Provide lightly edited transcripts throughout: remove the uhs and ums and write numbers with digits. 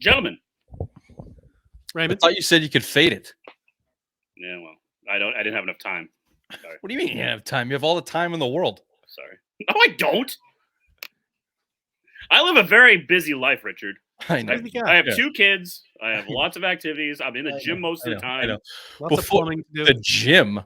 Gentlemen. Raymond? I thought you said you could fade it. Yeah, well, I didn't have enough time. Sorry. What do you mean you didn't have time? You have all the time in the world. Sorry. No, I don't. I live a very busy life, Richard. I know. I have 2 kids. I have lots of activities. I'm in the gym most of the time. I know. Lots of plumbing to do. The gym.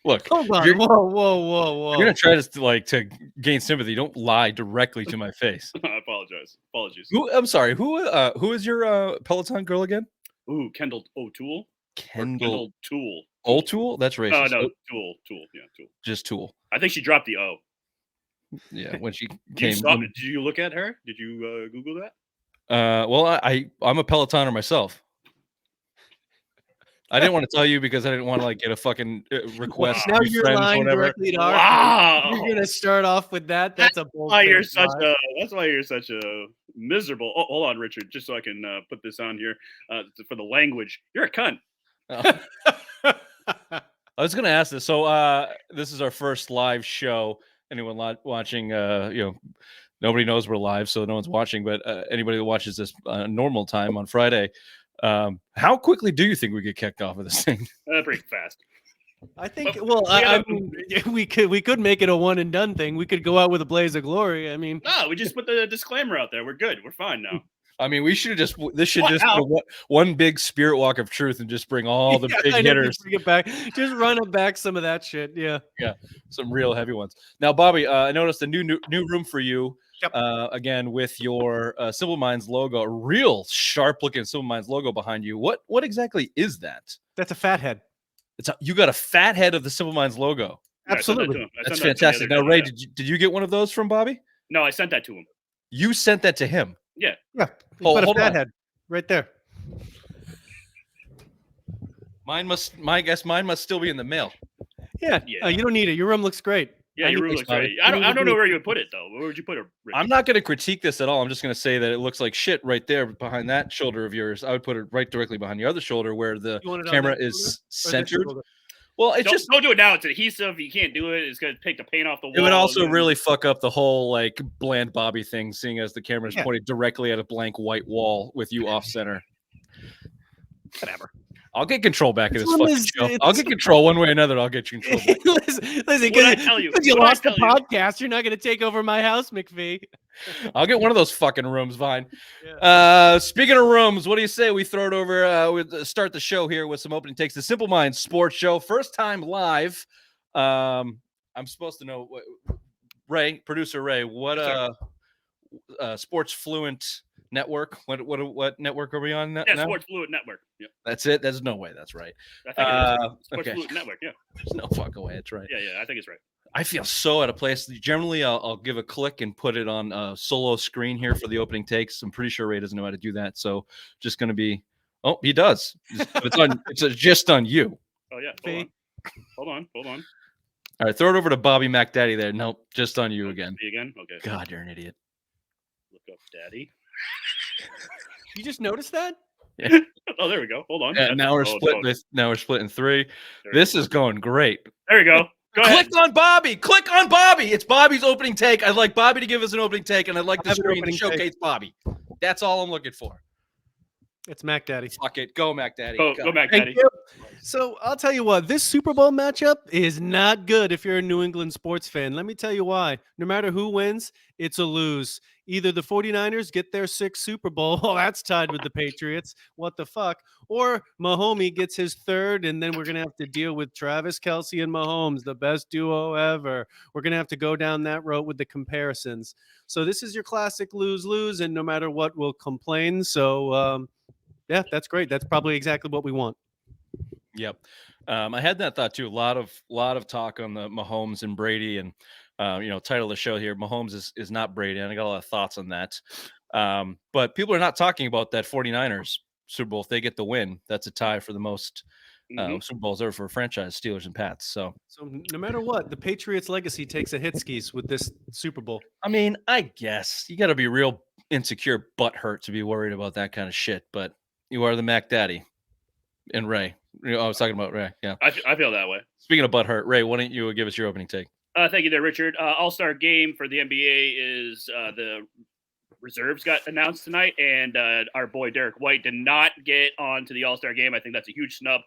Look, hold on. Whoa. You're gonna try to gain sympathy. Don't lie directly to my face. I apologize. Apologies. I'm sorry. Who is your Peloton girl again? Ooh, Kendall O'Toole. Kendall Toole. O'Toole? That's racist. No, Toole. Yeah, Toole. Just Toole. I think she dropped the O. Yeah, when she came. Did you look at her? Did you Google that? Well, I'm a Pelotoner myself. I didn't want to tell you because I didn't want to get a fucking request. Now you're lying directly to our Wow. You're gonna start off with that. That's a bullshit. That's why you're such a miserable. Oh, hold on, Richard, just so I can put this on here for the language. You're a cunt. I was going to ask this. So this is our first live show. Anyone watching? Nobody knows we're live, so no one's watching. But anybody that watches this normal time on Friday. How quickly do you think we get kicked off of this thing? Pretty fast. I think. Well, I mean, we could make it a one and done thing. We could go out with a blaze of glory. I mean, no, we just put the disclaimer out there. We're good. We're fine now. I mean, we should have just. This should just be one big spirit walk of truth and just bring all the big hitters. Bring it back. Just run it back some of that shit. Yeah. Some real heavy ones. Now, Bobby, I noticed a new room for you. Yep. Again, with your Simple Minds logo, a real sharp-looking Simple Minds logo behind you. What exactly is that? That's a fat head. You got a fat head of the Simple Minds logo. Absolutely, that's fantastic. Now, Ray, did you get one of those from Bobby? No, I sent that to him. You sent that to him? Yeah. Put a fat head right there. Mine must still be in the mail. Yeah. You don't need it. Your room looks great. Yeah, your room looks great. I don't know where you would put it though. Where would you put it? Rich? I'm not going to critique this at all. I'm just going to say that it looks like shit right there behind that shoulder of yours. I would put it right directly behind your other shoulder where the camera is centered. Well, it's don't do it now. It's adhesive. You can't do it. It's going to take the paint off the wall. It would also really fuck up the whole bland Bobby thing, seeing as the camera is pointed directly at a blank white wall with you off center. Whatever. I'll get control back in this fucking show. I'll get control one way or another. I'll get you control back. listen, because you lost the podcast, you're not going to take over my house, McPhee. I'll get one of those fucking rooms, fine. Yeah. Speaking of rooms, what do you say we throw it over? We start the show here with some opening takes. The Simple Minds Sports Show, first time live. I'm supposed to know, producer Ray, what Sports Fluent Network? What network are we on now? Sports Fluent Network. Yep. That's it. There's no way that's right. I think it is. Sports Fluent Network. Yeah. There's no fucking way it's right. Yeah. I think it's right. I feel so out of place. Generally, I'll give a click and put it on a solo screen here for the opening takes. I'm pretty sure Ray doesn't know how to do that. So just going to be. Oh, he does. It's just on you. Oh yeah. Hold on. All right, throw it over to Bobby McDaddy there. Nope, just on you again. Me again? Okay. God, you're an idiot. Look up Daddy. You just noticed that? Yeah. Oh, there we go. Hold on. Yeah, now we're splitting 3. This is going great. There we go. Click on Bobby. Click on Bobby. It's Bobby's opening take. I'd like Bobby to give us an opening take, and I'd like the screen to showcase Bobby. That's all I'm looking for. It's Mac Daddy. Fuck it. Go, Mac Daddy. Go Mac Daddy. So I'll tell you what, this Super Bowl matchup is not good if you're a New England sports fan. Let me tell you why. No matter who wins, it's a lose. Either the 49ers get their 6th Super Bowl. Oh, that's tied with the Patriots. What the fuck? Or Mahomes gets his 3rd, and then we're going to have to deal with Travis Kelce and Mahomes, the best duo ever. We're going to have to go down that road with the comparisons. So this is your classic lose-lose, and no matter what, we'll complain. So, yeah, that's great. That's probably exactly what we want. Yep. I had that thought too. A lot of talk on the Mahomes and Brady and title of the show here. Mahomes is not Brady. And I got a lot of thoughts on that. But people are not talking about that 49ers Super Bowl. If they get the win, that's a tie for the most Super Bowls ever for a franchise, Steelers and Pats. So no matter what, the Patriots legacy takes a hit skis with this Super Bowl. I mean, I guess you got to be real insecure butthurt to be worried about that kind of shit. But you are the Mac Daddy and Ray. I was talking about Ray. Yeah, I feel that way. Speaking of butthurt, Ray, why don't you give us your opening take? Thank you there, Richard. All-Star game for the NBA is the reserves got announced tonight, and our boy Derek White did not get on to the All-Star game. I think that's a huge snub.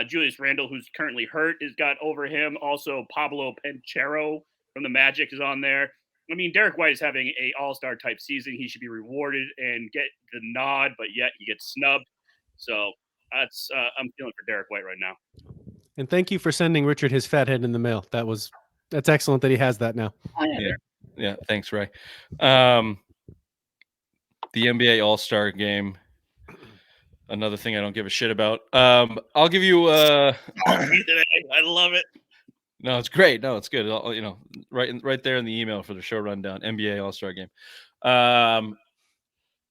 Julius Randle, who's currently hurt, has got over him. Also, Pablo Pincheiro from the Magic is on there. I mean, Derek White is having a All-Star type season. He should be rewarded and get the nod, but yet he gets snubbed. So that's I'm feeling for Derek White right now. And thank you for sending Richard his fat head in the mail. That's excellent that he has that now. Yeah. Thanks, Ray. The NBA All-Star game. Another thing I don't give a shit about. I'll give you. I love it. No, it's great. No, it's good. Right there in the email for the show rundown. NBA All-Star game.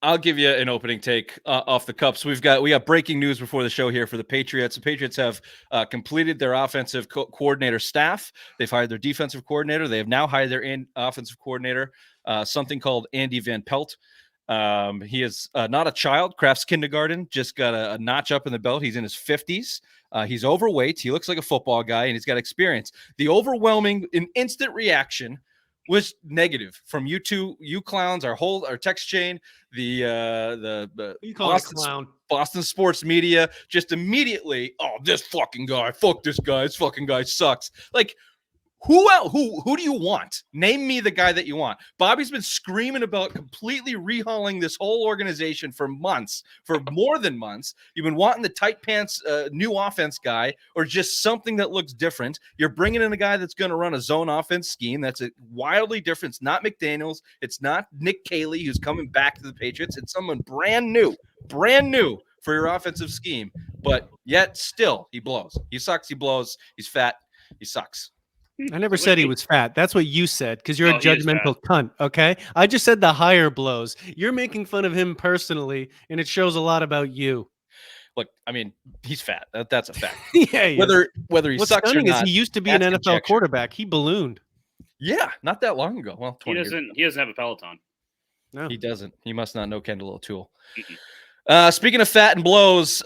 I'll give you an opening take off the cups. We got breaking news before the show here for the Patriots. The Patriots have completed their offensive coordinator staff. They've hired their defensive coordinator. They have now hired their offensive coordinator, something called Andy Van Pelt. He is not a child. Crafts kindergarten, just got a notch up in the belt. He's in his 50s. He's overweight. He looks like a football guy, and he's got experience. The overwhelming and instant reaction was negative from you two, you clowns, our text chain, the You call it a clown. Boston sports media, just immediately, oh, this fucking guy, fuck this guy, this fucking guy sucks. Like, who else? Who do you want? Name me the guy that you want. Bobby's been screaming about completely rehauling this whole organization for months, for more than months. You've been wanting the tight pants new offense guy or just something that looks different. You're bringing in a guy that's going to run a zone offense scheme. That's a wildly different. It's not McDaniels. It's not Nick Caley, who's coming back to the Patriots. It's someone brand new for your offensive scheme. But yet still, he blows. He sucks. He blows. He's fat. He sucks. I never said he was fat. That's what you said because you're a judgmental cunt, okay? I just said the higher blows. You're making fun of him personally, and it shows a lot about you. Look, I mean, he's fat. That's a fact. Yeah, Whether he What's sucks or stunning not, is he used to be an NFL conjecture. quarterback. He ballooned. Yeah, not that long ago. Well, 20 years. He doesn't have a Peloton. No, He doesn't. He must not know Kendall O'Toole. Mm-mm. Speaking of fat and blows,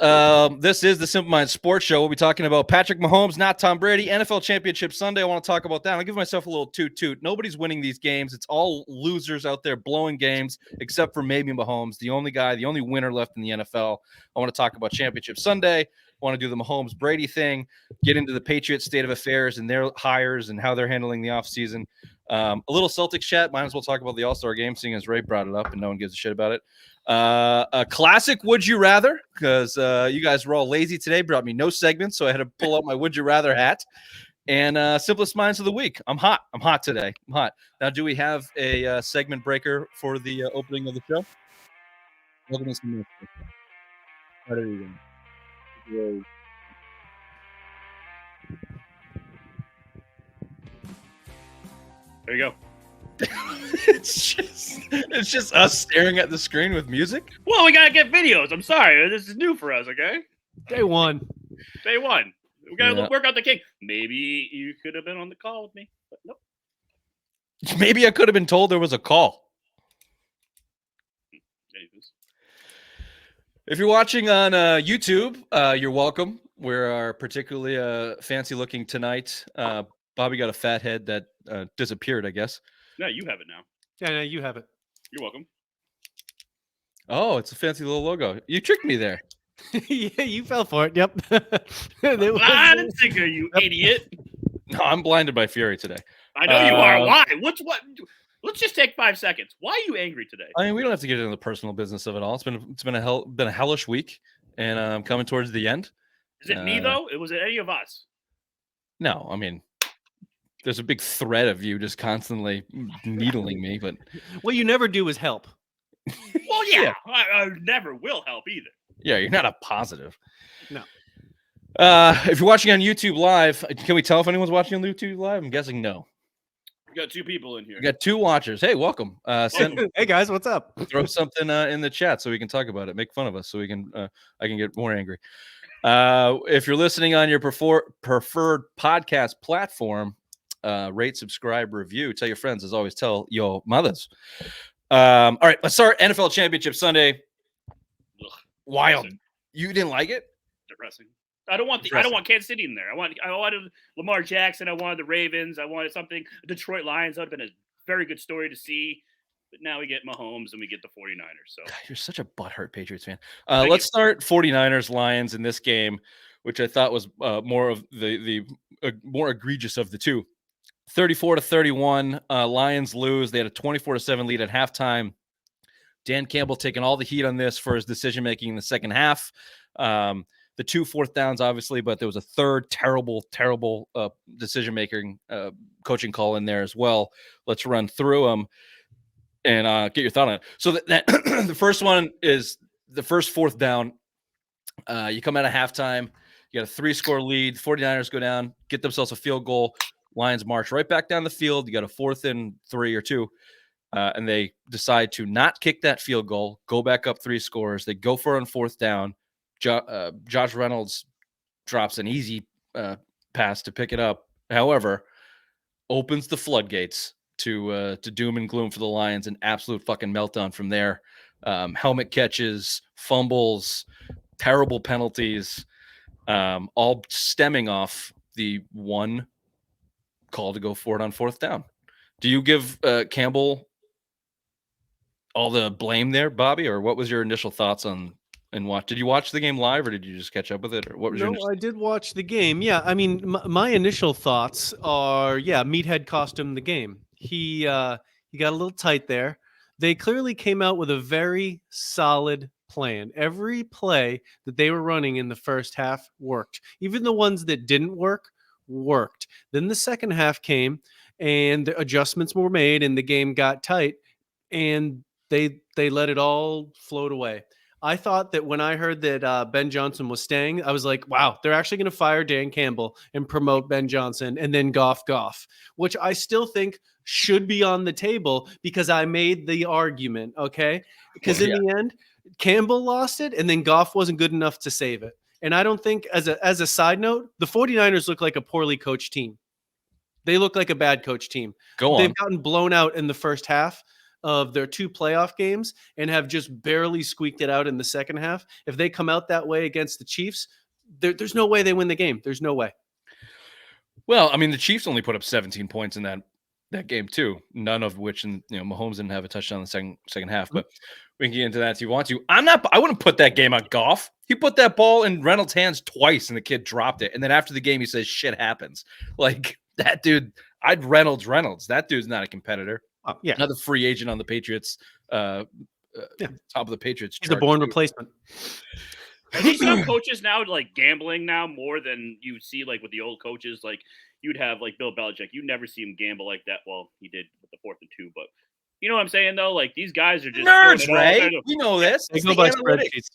this is the Simple Minds Sports Show. We'll be talking about Patrick Mahomes, not Tom Brady, NFL Championship Sunday. I want to talk about that. I'll give myself a little toot. Nobody's winning these games. It's all losers out there blowing games, except for maybe Mahomes, the only winner left in the NFL. I want to talk about Championship Sunday. I want to do the Mahomes Brady thing, get into the Patriots state of affairs and their hires and how they're handling the offseason. A little Celtics chat. Might as well talk about the All-Star game, seeing as Ray brought it up and no one gives a shit about it. A classic Would You Rather, because you guys were all lazy today, brought me no segments, so I had to pull out my Would You Rather hat. And Simplest Minds of the Week. I'm hot today. I'm hot. Now, do we have a segment breaker for the opening of the show? Welcome to some How are you doing? There you go. it's just us staring at the screen with music. Well, we gotta get videos. I'm sorry, this is new for us. Okay, day one. We gotta work out the king. Maybe you could have been on the call with me, but nope. Maybe I could have been told there was a call. Anyways. If you're watching on YouTube, you're welcome. We are particularly fancy looking tonight. Bobby got a fat head that disappeared, I guess. No, you have it now. Yeah, no, you have it. You're welcome. Oh, it's a fancy little logo. You tricked me there. Yeah, you fell for it. Yep. I didn't think of you, idiot. No, I'm blinded by fury today. I know you are. Why? What? Let's just take 5 seconds. Why are you angry today? I mean, we don't have to get into the personal business of it all. It's been a hellish week, and I'm coming towards the end. Is it me though? Was it any of us? No, I mean, there's a big thread of you just constantly needling me, but what you never do is help. Well, yeah. I never will help either. Yeah, you're not a positive. No. If you're watching on YouTube Live, can we tell if anyone's watching on YouTube Live? I'm guessing no. We got 2 people in here. We got 2 watchers. Hey, welcome. Hey guys, what's up? Throw something in the chat so we can talk about it. Make fun of us so we can. I can get more angry. If you're listening on your preferred podcast platform, rate, subscribe, review. Tell your friends. As always, tell your mothers. All right, let's start NFL Championship Sunday. Ugh, Wild. depressing. You didn't like it? Depressing. I don't want Kansas City in there. I wanted Lamar Jackson. I wanted the Ravens. I wanted something. Detroit Lions. That would have been a very good story to see. But now we get Mahomes and we get the 49ers. So God, you're such a butthurt Patriots fan. Thank Let's you. start 49ers Lions in this game, which I thought was more of the more egregious of the two. 34-31, Lions lose. They had a 24-7 lead at halftime. Dan Campbell taking all the heat on this for his decision making in the second half. The 2 4th downs, obviously, but there was a third terrible decision making coaching call in there as well. Let's run through them and get your thought on it. So that the first one is the first 4th down. You come out of halftime, you got a 3-score lead. 49ers go down, get themselves a field goal. Lions march right back down the field. You got a 4th and 3 or 2. And they decide to not kick that field goal, go back up 3 scores. They go for it on 4th down. Josh Reynolds drops an easy pass to pick it up. However, opens the floodgates to doom and gloom for the Lions. An absolute fucking meltdown from there. Helmet catches, fumbles, terrible penalties, all stemming off the one call to go for it on 4th down. Do you give Campbell all the blame there, Bobby, or what was your initial thoughts on and what? Did you watch the game live, or did you just catch up with it, or what was your No, initial? I did watch the game. Yeah, I mean, my initial thoughts are, Meathead cost him the game. He got a little tight there. They clearly came out with a very solid plan. Every play that they were running in the first half worked. Even the ones that didn't worked. Then the second half came, and the adjustments were made, and the game got tight, and they let it all float away. I thought that when I heard that Ben Johnson was staying, I was like, wow, they're actually going to fire Dan Campbell and promote Ben Johnson and then Goff, which I still think should be on the table because I made the argument, okay? Because Well, in the end, Campbell lost it and then Goff wasn't good enough to save it. And I don't think, as a side note, the 49ers look like a poorly coached team. They look like a bad coach team. Go on. They've gotten blown out in the first half of their 2 playoff games and have just barely squeaked it out in the second half. If they come out that way against the Chiefs, there's no way they win the game. There's no way. Well, I mean, the Chiefs only put up 17 points in that game too. None of which, and Mahomes didn't have a touchdown in the second half. But we can get into that if you want to. I wouldn't put that game on Goff. He put that ball in Reynolds' hands twice, and the kid dropped it. And then after the game, he says, "Shit happens." Like that dude. I'd Reynolds. That dude's not a competitor. Yeah, another free agent on the Patriots. Top of the Patriots. He's a born replacement. I think some coaches now like gambling now more than you see like with the old coaches. Like you'd have like Bill Belichick. You never see him gamble like that. Well, he did with the 4th and 2, but you know what I'm saying though. Like these guys are just nerds, Ray. We know this. They go by spreadsheets.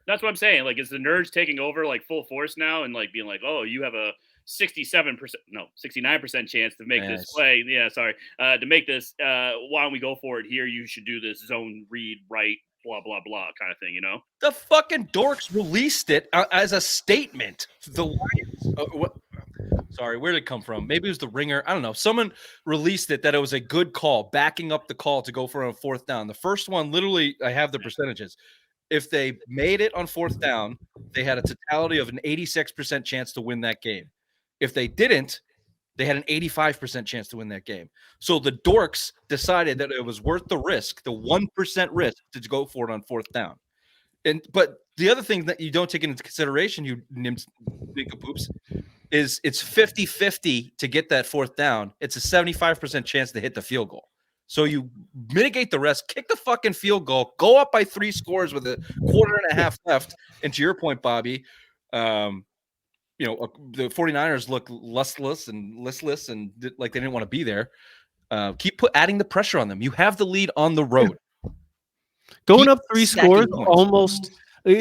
That's what I'm saying. Like, is the nerds taking over like full force now and like being like, oh, you have a 69% chance to make this play. Yeah, sorry. To make this, why don't we go for it here? You should do this zone read right, blah, blah, blah kind of thing, you know? The fucking dorks released it as a statement. The Lions. Sorry, where did it come from? Maybe it was the Ringer. I don't know. Someone released it that it was a good call, backing up the call to go for a 4th down. The first one, literally, I have the percentages. If they made it on 4th down, they had a totality of an 86% chance to win that game. If they didn't, they had an 85% chance to win that game. So the dorks decided that it was worth the risk, the 1% risk to go for it on 4th down. But the other thing that you don't take into consideration, you nincompoops, is it's 50-50 to get that 4th down. It's a 75% chance to hit the field goal. So you mitigate the rest, kick the fucking field goal, go up by 3 scores with a quarter and a half left. And to your point, Bobby, the 49ers look listless and like they didn't want to be there. Keep adding the pressure on them. You have the lead on the road. Going up 3 scores almost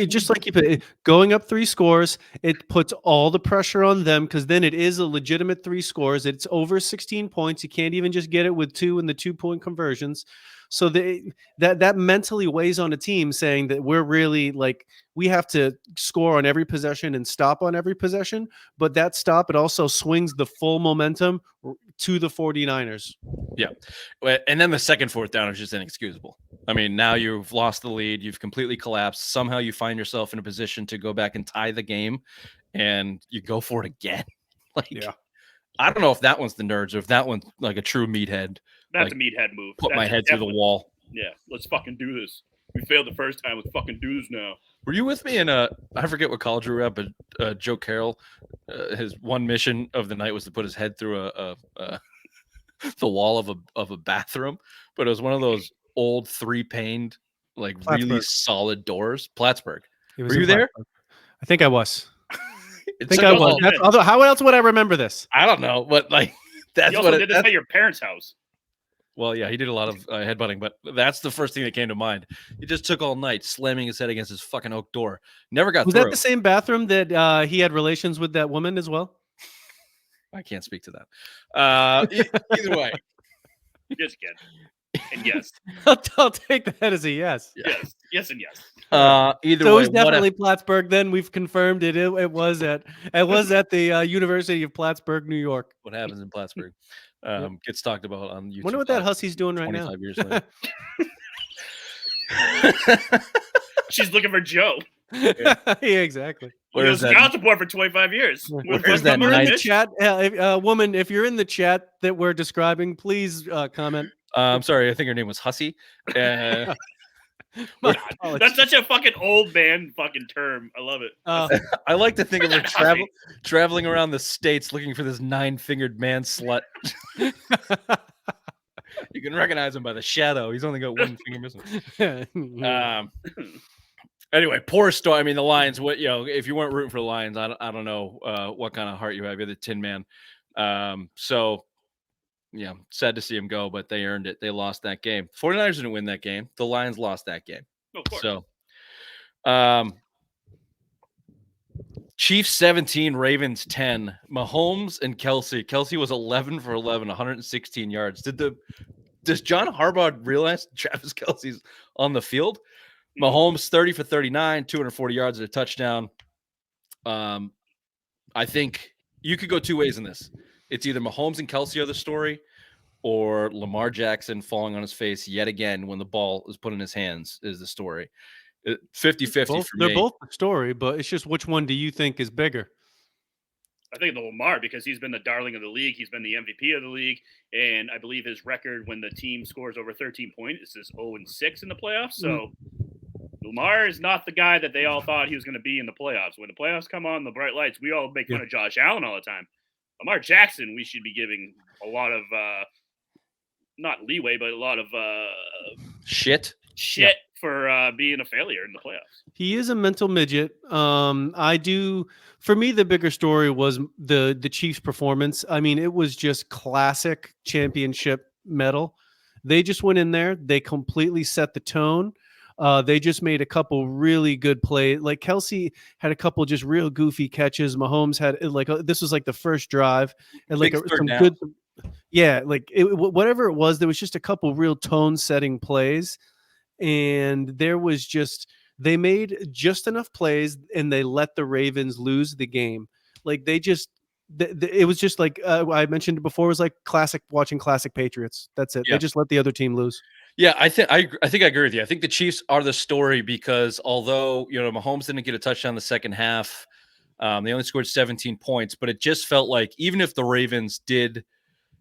just like you put it, going up 3 scores, it puts all the pressure on them because then it is a legitimate 3 scores. It's over 16 points. You can't even just get it with 2 in the 2-point conversions. So that mentally weighs on a team saying that we're really like we have to score on every possession and stop on every possession. But that stop, it also swings the full momentum to the 49ers. Yeah. And then the second 4th down is just inexcusable. I mean, now you've lost the lead. You've completely collapsed. Somehow you find yourself in a position to go back and tie the game and you go for it again. I don't know if that one's the nerds or if that one's like a true meathead. That's like, a meathead move. Put That's my head through the wall. Yeah, let's fucking do this. We failed the first time. Let's fucking do this now. Were you with me in I forget what college we were at, but Joe Carroll, his one mission of the night was to put his head through the wall of a bathroom, but it was one of those old 3-paned, like really solid doors. Plattsburgh. Were you there? I think I was. I think I was. Although, how else would I remember this? I don't know, but like that's you also did this at your parents' house. Well, yeah, he did a lot of headbutting, but that's the first thing that came to mind. He just took all night slamming his head against his fucking oak door. Never got through. Was that the same bathroom that he had relations with that woman as well? I can't speak to that. Either way. Just kidding. And yes. I'll take that as a yes. Yes. Yes and yes. Either so way, it was definitely Plattsburgh. Then we've confirmed it. It was at the University of Plattsburgh, New York. What happens in Plattsburgh gets talked about on YouTube. Wonder what that hussy's doing right now. 25 years later. She's looking for Joe. Yeah, exactly. Where's that? Child support for 25 years. Where's that in the chat? Woman, if you're in the chat that we're describing, please comment. I'm sorry. I think her name was Hussy. That's such a fucking old man fucking term. I love it. I like to think of her traveling around the states looking for this 9-fingered man slut. You can recognize him by the shadow. He's only got one finger missing. Anyway, poor story. I mean, the Lions. What if you weren't rooting for the Lions, I don't know what kind of heart you have. You're the Tin Man. So. Yeah, sad to see him go, but they earned it. They lost that game. 49ers didn't win that game. The Lions lost that game. Of course. So, Chiefs 17, Ravens 10. Mahomes and Kelsey. Kelsey was 11 for 11, 116 yards. Does John Harbaugh realize Travis Kelsey's on the field? Mahomes 30 for 39, 240 yards and a touchdown. I think you could go two ways in this. It's either Mahomes and Kelsey are the story or Lamar Jackson falling on his face yet again when the ball is put in his hands is the story. 50-50 for me. They're both the story, but it's just which one do you think is bigger? I think the Lamar, because he's been the darling of the league. He's been the MVP of the league. And I believe his record when the team scores over 13 points is 0-6 in the playoffs. So Lamar is not the guy that they all thought he was going to be in the playoffs. When the playoffs come on, the bright lights, we all make fun of Josh Allen all the time. Lamar Jackson, we should be giving a lot of not leeway, but a lot of shit for being a failure in the playoffs. He is a mental midget. For me, the bigger story was the Chiefs' performance. I mean, it was just classic championship medal. They just went in there. They completely set the tone. They just made a couple really good plays. Like Kelsey had a couple just real goofy catches. Mahomes had this was like the first drive and some good, whatever it was. There was just a couple real tone-setting plays, and they made just enough plays, and they let the Ravens lose the game. Like it was just like I mentioned before. It was like watching classic Patriots. That's it. Yeah. They just let the other team lose. Yeah, I think I agree with you. I think the Chiefs are the story because although Mahomes didn't get a touchdown in the second half, they only scored 17 points. But it just felt like even if the Ravens did,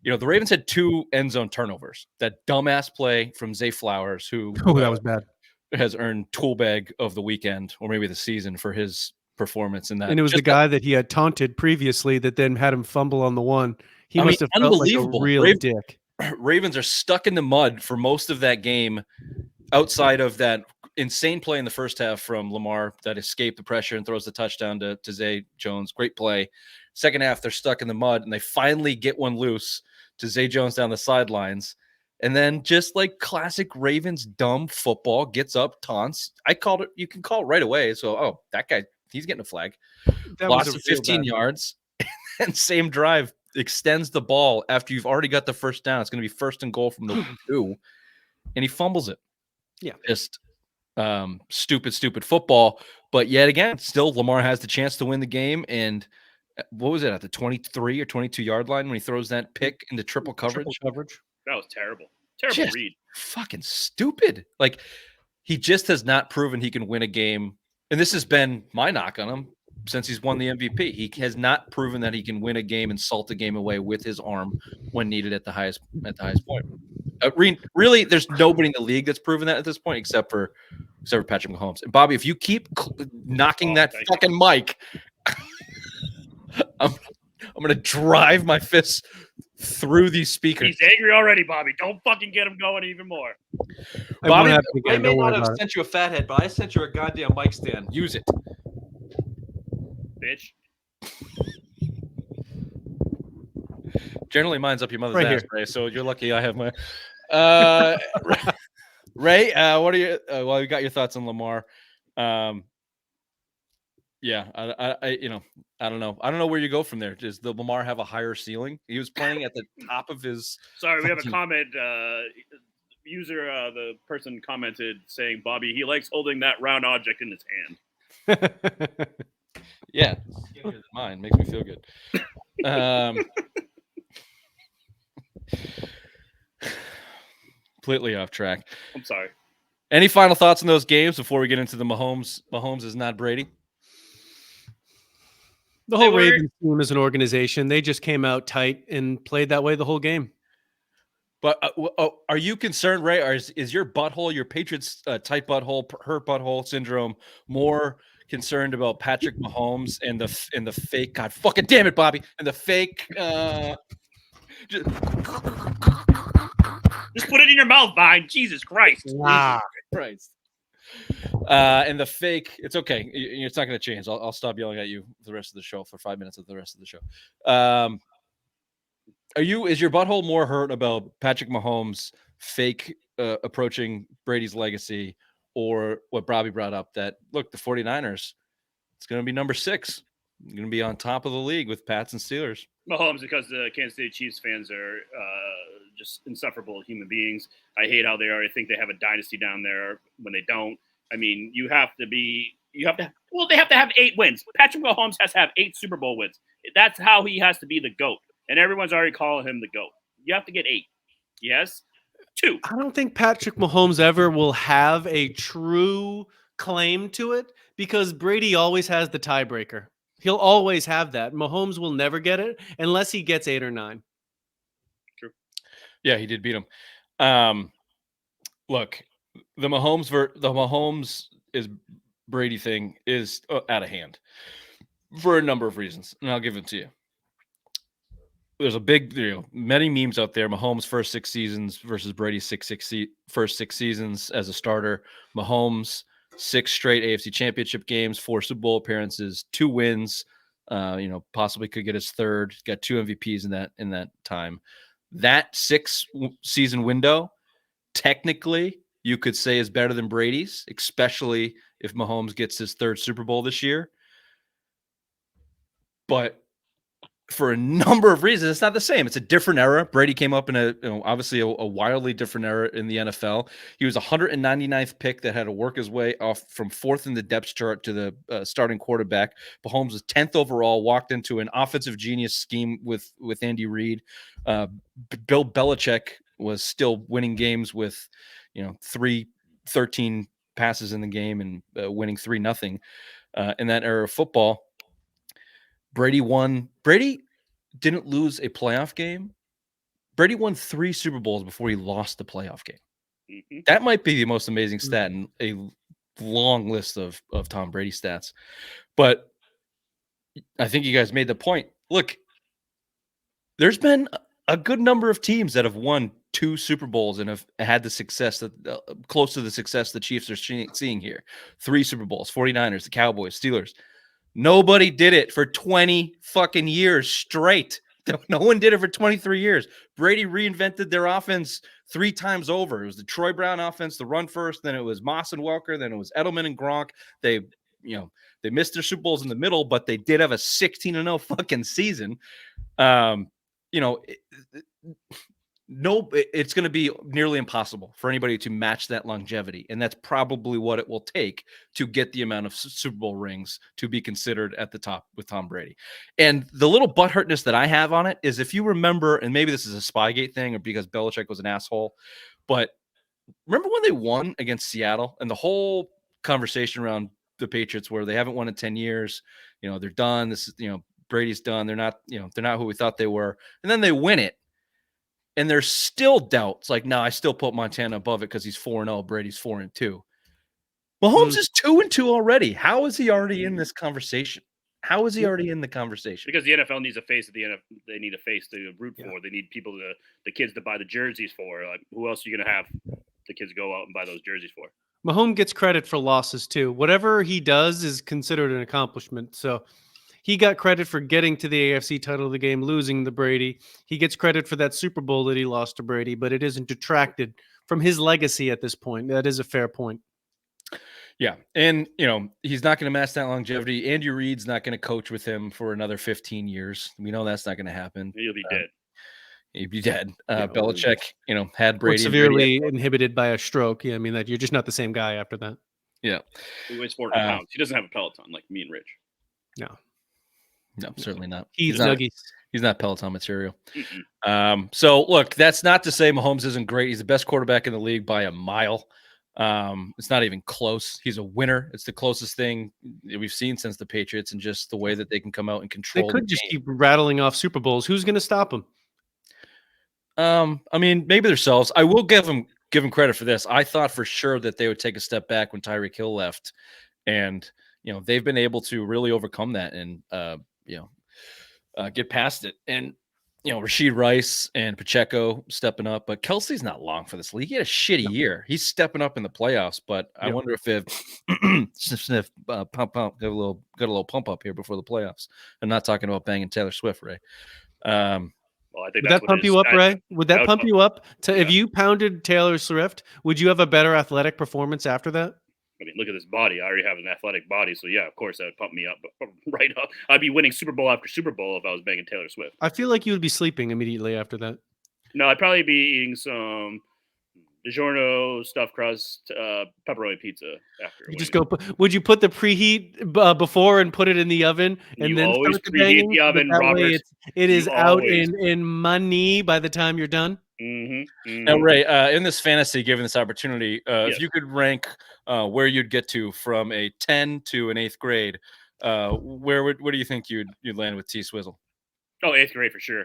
the Ravens had 2 end zone turnovers. That dumbass play from Zay Flowers, who that was bad, has earned tool bag of the weekend or maybe the season for his performance in that. And it was the guy that he had taunted previously that then had him fumble on the one. He must have felt like a real dick. Ravens are stuck in the mud for most of that game outside of that insane play in the first half from Lamar that escaped the pressure and throws the touchdown to Zay Jones. Great play. Second half, they're stuck in the mud, and they finally get one loose to Zay Jones down the sidelines. And then just like classic Ravens dumb football, gets up, taunts. I called it. You can call it right away. So, that guy, he's getting a flag. Lost 15 yards. And same drive. Extends the ball after you've already got the first down. It's going to be first and goal from the 2, and he fumbles it. Yeah, just stupid football. But yet again, still Lamar has the chance to win the game. And what was it at the 23 or 22 yard line when he throws that pick into triple coverage? That was terrible. Terrible read. Fucking stupid. Like he just has not proven he can win a game. And this has been my knock on him since he's won the MVP. He has not proven that he can win a game and salt a game away with his arm when needed at the highest point. Really, there's nobody in the league that's proven that at this point, except for Patrick Mahomes. And Bobby, if you keep knocking that fucking mic, I'm gonna drive my fists through these speakers. He's angry already, Bobby. Don't fucking get him going even more. Bobby, I may not have sent you a fat head, but I sent you a goddamn mic stand. Use it, bitch. Generally, mine's up your mother's Right ass, here. Ray. So you're lucky I have my. Ray, what are you? Well, you got your thoughts on Lamar. Yeah, I don't know. I don't know where you go from there. Does the Lamar have a higher ceiling? He was playing at the top of his. Sorry, we have a comment. User, the person commented saying, "Bobby, he likes holding that round object in his hand." Yeah, mine makes me feel good. Completely off track. I'm sorry. Any final thoughts on those games before we get into the Mahomes? Mahomes is not Brady. The whole Ravens team as an organization, they just came out tight and played that way the whole game. But are you concerned, Ray? Or is your butthole, your Patriots tight butthole, hurt butthole syndrome, more concerned about Patrick Mahomes and the fake? God fucking damn it, Bobby, and the fake. Just put it in your mouth, Vine. Jesus Christ. Wow. Christ. And the fake, it's okay. It's not going to change. I'll stop yelling at you for the rest of the show for 5 minutes of the rest of the show. Is your butthole more hurt about Patrick Mahomes fake approaching Brady's legacy, or what Bobby brought up that, look, the 49ers, it's going to be number 6. Going to be on top of the league with Pats and Steelers. Mahomes, because the Kansas City Chiefs fans are just insufferable human beings. I hate how they are. I think they have a dynasty down there when they don't. I mean, they have to have 8 wins. Patrick Mahomes has to have 8 Super Bowl wins. That's how he has to be the GOAT. And everyone's already calling him the GOAT. You have to get 8. Yes? 2. I don't think Patrick Mahomes ever will have a true claim to it because Brady always has the tiebreaker. He'll always have that. Mahomes will never get it unless he gets 8 or 9. True. Yeah, he did beat him. Look, the Mahomes is Brady thing is out of hand for a number of reasons, and I'll give it to you. There's a big, many memes out there. Mahomes' first 6 seasons versus Brady's first 6 seasons as a starter. Mahomes 6 straight AFC Championship games, 4 Super Bowl appearances, 2 wins. Possibly could get his 3rd. Got 2 MVPs in that time. That 6 season window, technically, you could say is better than Brady's, especially if Mahomes gets his 3rd Super Bowl this year. But for a number of reasons, it's not the same. It's a different era. Brady came up in obviously a wildly different era in the NFL. He was 199th pick that had to work his way off from 4th in the depth chart to the starting quarterback. Mahomes was 10th overall, walked into an offensive genius scheme with Andy Reid. Bill Belichick was still winning games with, 13 passes in the game and winning 3-0 in that era of football. Brady didn't lose a playoff game. Brady won 3 Super Bowls before he lost the playoff game. Mm-hmm. That might be the most amazing stat in a long list of Tom Brady stats. But I think you guys made the point. Look, there's been a good number of teams that have won 2 Super Bowls and have had the success that close to the success the Chiefs are seeing here. 3 Super Bowls, 49ers, the Cowboys, Steelers. Nobody did it for 20 fucking years straight. No one did it for 23 years. Brady reinvented their offense 3 times over. It was the Troy Brown offense, the run first, then it was Moss and Welker, then it was Edelman and Gronk. They missed their Super Bowls in the middle, but they did have a 16-0 fucking season. It's going to be nearly impossible for anybody to match that longevity. And that's probably what it will take to get the amount of Super Bowl rings to be considered at the top with Tom Brady. And the little butthurtness that I have on it is, if you remember, and maybe this is a Spygate thing or because Belichick was an asshole, but remember when they won against Seattle and the whole conversation around the Patriots, where they haven't won in 10 years. They're done. This is, Brady's done. They're not who we thought they were. And then they win it. And there's still doubts. Like, no, I still put Montana above it because he's 4-0. Brady's 4-2. Mahomes is 2-2 already. How is he already in this conversation? How is he already in the conversation? Because the NFL needs a face at the NFL. They need a face to root for. They need people the kids to buy the jerseys for. Like, who else are you going to have the kids go out and buy those jerseys for? Mahomes gets credit for losses too. Whatever he does is considered an accomplishment. So he got credit for getting to the AFC title of the game, losing to Brady. He gets credit for that Super Bowl that he lost to Brady, but it isn't detracted from his legacy at this point. That is a fair point. Yeah. And, he's not going to match that longevity. Andy Reid's not going to coach with him for another 15 years. We know that's not going to happen. He'll be dead. He'd be dead. Belichick, had Brady severely inhibited by a stroke. Yeah, I mean, that you're just not the same guy after that. Yeah. He weighs 40 pounds. He doesn't have a Peloton like me and Rich. No, certainly not. He's not Peloton material. So look, that's not to say Mahomes isn't great. He's the best quarterback in the league by a mile. It's not even close. He's a winner. It's the closest thing that we've seen since the Patriots, and just the way that they can come out and control. They could just keep rattling off Super Bowls. Who's going to stop them? I mean, maybe themselves. I will give them credit for this. I thought for sure that they would take a step back when Tyreek Hill left, and they've been able to really overcome that and get past it. And Rashid Rice and Pacheco stepping up, but Kelsey's not long for this league. He had a shitty year. He's stepping up in the playoffs, but I wonder if sniff, pump, got a little pump up here before the playoffs. I'm not talking about banging Taylor Swift, Ray. Well, I think would that pump you up, Ray? Would that pump you up? If you pounded Taylor Swift, would you have a better athletic performance after that? I mean, look at this body. I already have an athletic body, so yeah, of course that would pump me up right up. I'd be winning Super Bowl after Super Bowl if I was banging Taylor Swift. I feel like you would be sleeping immediately after that. No, I'd probably be eating some DiGiorno stuffed crust pepperoni pizza after. You just go. Would you put the preheat before and put it in the oven, and you then always start preheat the oven, Robert? It is out in money by the time you're done. Now, Ray, in this fantasy, given this opportunity, if you could rank where you'd get to from a 10 to an 8th grade, where do you think you'd land with T-Swizzle? Oh, 8th grade for sure.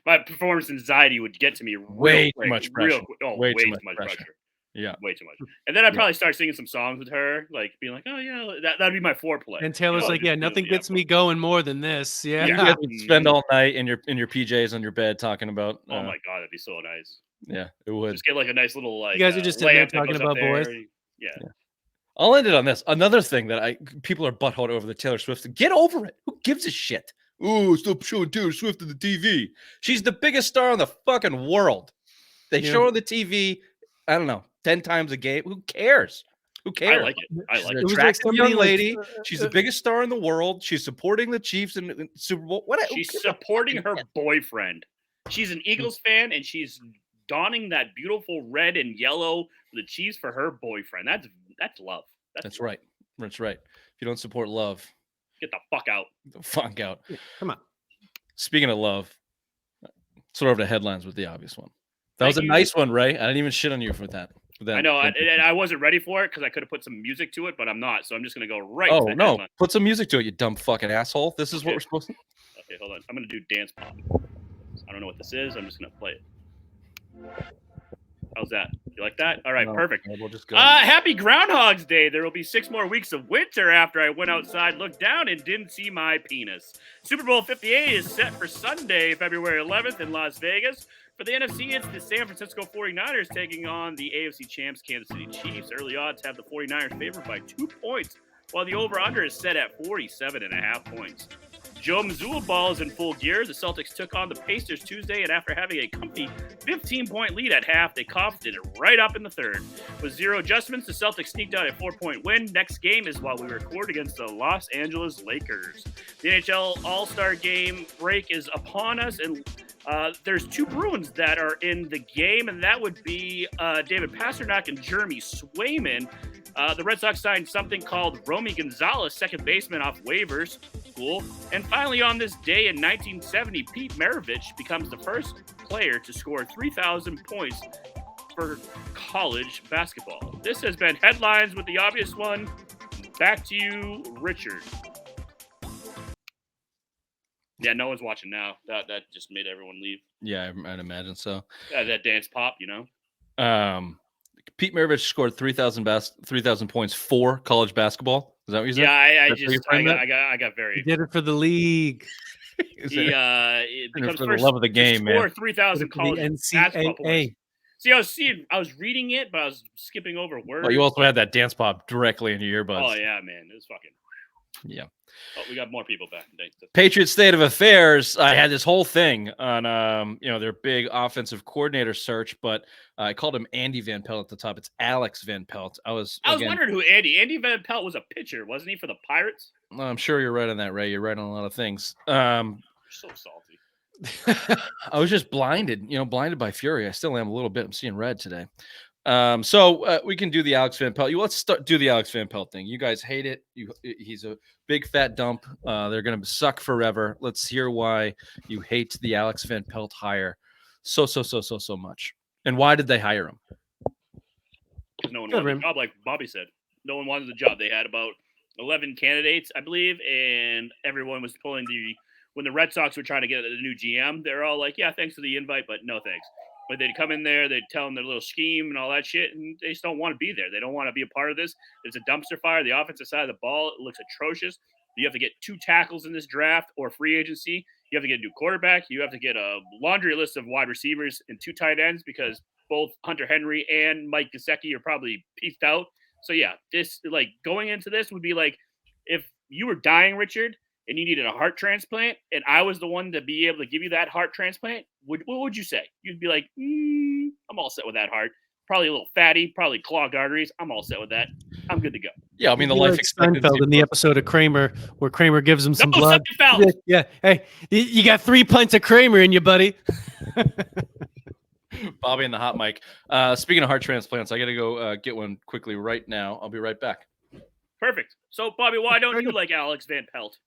My performance anxiety would get to me way too much pressure. Way too much pressure. Yeah, way too much. And then I'd probably start singing some songs with her, like being like, "Oh yeah, that'd be my foreplay." And Taylor's like, "Yeah, nothing gets me going more than this." Yeah, you guys would spend all night in your PJs on your bed talking about. Oh my god, that'd be so nice. Yeah, it would. Just get like a nice little like. You guys are just sitting there talking about boys. Yeah. I'll end it on this. Another thing that people are butthurt over the Taylor Swift. Get over it. Who gives a shit? Ooh, stop showing Taylor Swift on the TV. She's the biggest star in the fucking world. They show her on the TV, I don't know, 10 times a game. Who cares? Who cares? I like it. She's an attractive young lady. She's the biggest star in the world. She's supporting the Chiefs in Super Bowl. She's supporting her boyfriend. She's an Eagles fan, and she's donning that beautiful red and yellow for the Chiefs for her boyfriend. That's love. That's right. That's right. If you don't support love, get the fuck out. The fuck out. Yeah, come on. Speaking of love, sort of the headlines with the obvious one. That was a nice one, Ray. I didn't even shit on you for that. I know. I wasn't ready for it because I could have put some music to it, but I'm not. So I'm just going to go right. Oh, no. Headline. Put some music to it, you dumb fucking asshole. This is what we're supposed to. Okay, hold on. I'm going to do dance pop. I don't know what this is. I'm just going to play it. How's that? You like that? All right, perfect. Okay, we'll just go. Happy Groundhog's Day. There will be 6 more weeks of winter after I went outside, looked down, and didn't see my penis. Super Bowl 58 is set for Sunday, February 11th in Las Vegas. For the NFC, it's the San Francisco 49ers taking on the AFC champs Kansas City Chiefs. Early odds have the 49ers favored by 2 points, while the over-under is set at 47.5 points. Joe Mazzulla ball is in full gear. The Celtics took on the Pacers Tuesday, and after having a comfy 15-point lead at half, they coughed it right up in the third. With 0 adjustments, the Celtics sneaked out a 4-point win. Next game is while we record against the Los Angeles Lakers. The NHL All-Star Game break is upon us, and there's 2 Bruins that are in the game, and that would be David Pastrnak and Jeremy Swayman. The Red Sox signed something called Romy Gonzalez, second baseman off waivers. Cool. And finally, on this day in 1970, Pete Maravich becomes the first player to score 3,000 points for college basketball. This has been Headlines with the obvious one, back to you, Richard. Yeah, no one's watching now. That just made everyone leave. Yeah, I'd imagine so. That dance pop, Pete Maravich scored 3,000 points for college basketball. Is that what you said? Yeah, I got very. He did it for the league. It becomes for first the love of the game, to score man. 3,000 college basketball points. See, I was reading it, but I was skipping over words. Well, you also had that dance pop directly into your earbuds. Oh yeah, man, it was fucking. Yeah. Oh, we got more people back. Patriots State of Affairs. I had this whole thing on, their big offensive coordinator search, but I called him Andy Van Pelt at the top. It's Alex Van Pelt. I was wondering who Andy Van Pelt was. A pitcher, wasn't he, for the Pirates? I'm sure you're right on that, Ray. You're right on a lot of things. You're so salty. I was just blinded by fury. I still am a little bit. I'm seeing red today. So we can do the Alex Van Pelt. Let's do the Alex Van Pelt thing. You guys hate it. He's a big fat dump. They're going to suck forever. Let's hear why you hate the Alex Van Pelt hire so much. And why did they hire him? No one wanted the job, like Bobby said. No one wanted the job. They had about 11 candidates, I believe, and everyone was pulling when the Red Sox were trying to get the new GM, they're all like, yeah, thanks for the invite, but no thanks. But they'd come in there, they'd tell them their little scheme and all that shit, and they just don't want to be there. They don't want to be a part of this. It's a dumpster fire. The offensive side of the ball, it looks atrocious. You have to get 2 tackles in this draft or free agency. You have to get a new quarterback. You have to get a laundry list of wide receivers and 2 tight ends because both Hunter Henry and Mike Gesicki are probably pieced out. So, yeah, this going into this would be like if you were dying, Richard, and you needed a heart transplant, and I was the one to be able to give you that heart transplant, what would you say? You'd be like, I'm all set with that heart. Probably a little fatty, probably clogged arteries. I'm all set with that. I'm good to go. Yeah, I mean, the life expectancy. Seinfeld in the episode of Kramer where Kramer gives him some blood. Yeah, hey, you got 3 pints of Kramer in you, buddy. Bobby and the hot mic. Speaking of heart transplants, I got to go get one quickly right now. I'll be right back. Perfect. So, Bobby, why don't you like Alex Van Pelt?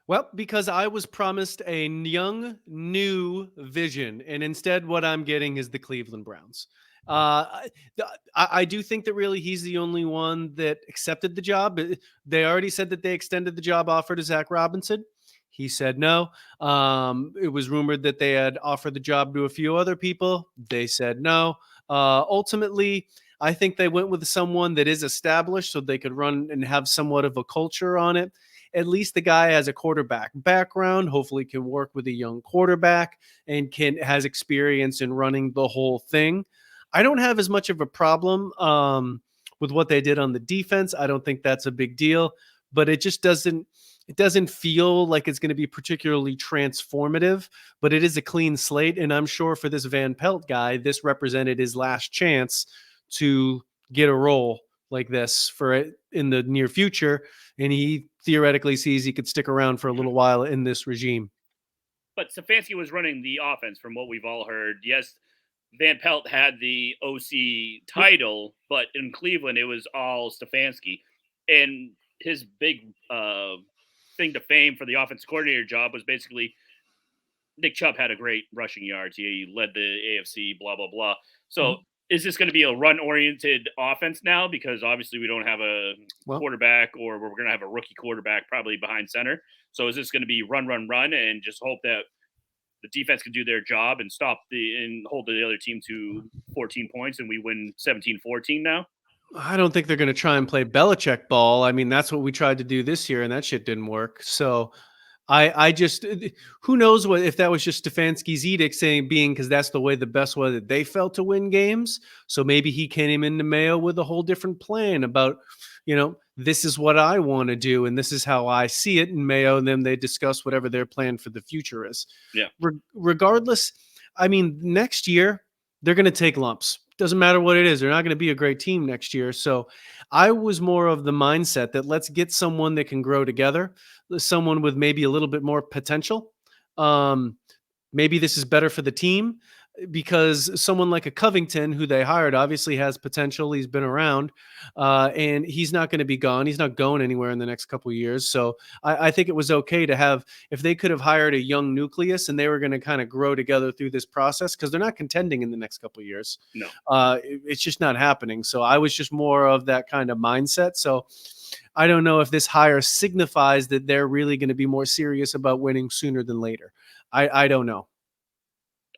Well, because I was promised a young, new vision, and instead what I'm getting is the Cleveland Browns. I do think that really he's the only one that accepted the job. They already said that they extended the job offer to Zach Robinson. He said no. It was rumored that they had offered the job to a few other people. They said no. Ultimately, I think they went with someone that is established so they could run and have somewhat of a culture on it. At least the guy has a quarterback background, hopefully can work with a young quarterback and has experience in running the whole thing. I don't have as much of a problem with what they did on the defense. I don't think that's a big deal, but it just doesn't feel like it's going to be particularly transformative, but it is a clean slate. And I'm sure for this Van Pelt guy, this represented his last chance to get a role like this for it in the near future. And he theoretically sees he could stick around for a little while in this regime. But Stefanski was running the offense from what we've all heard. Yes, Van Pelt had the OC title, but in Cleveland, it was all Stefanski. And his big thing to fame for the offensive coordinator job was basically Nick Chubb had a great rushing yards. He led the AFC, blah, blah, blah. So is this going to be a run-oriented offense now? Because obviously we don't have a quarterback, or we're going to have a rookie quarterback probably behind center. So is this going to be run, and just hope that the defense can do their job and and hold the other team to 14 points and we win 17-14 now? I don't think they're going to try and play Belichick ball. I mean, that's what we tried to do this year, and that shit didn't work. So I just, who knows if that was just Stefanski's edict being because that's the best way that they felt to win games. So maybe he came into Mayo with a whole different plan about, this is what I want to do, and this is how I see it in Mayo. And then they discuss whatever their plan for the future is. Yeah. Regardless, I mean, next year they're going to take lumps. Doesn't matter what it is. They're not going to be a great team next year. So I was more of the mindset that let's get someone that can grow together, someone with maybe a little bit more potential. Maybe this is better for the team because someone like a Covington, who they hired, obviously has potential. He's been around and he's not going to be gone. He's not going anywhere in the next couple of years. So I think it was okay to have, if they could have hired a young nucleus and they were going to kind of grow together through this process, because they're not contending in the next couple of years. No, it's just not happening. So I was just more of that kind of mindset. So I don't know if this hire signifies that they're really going to be more serious about winning sooner than later. I don't know.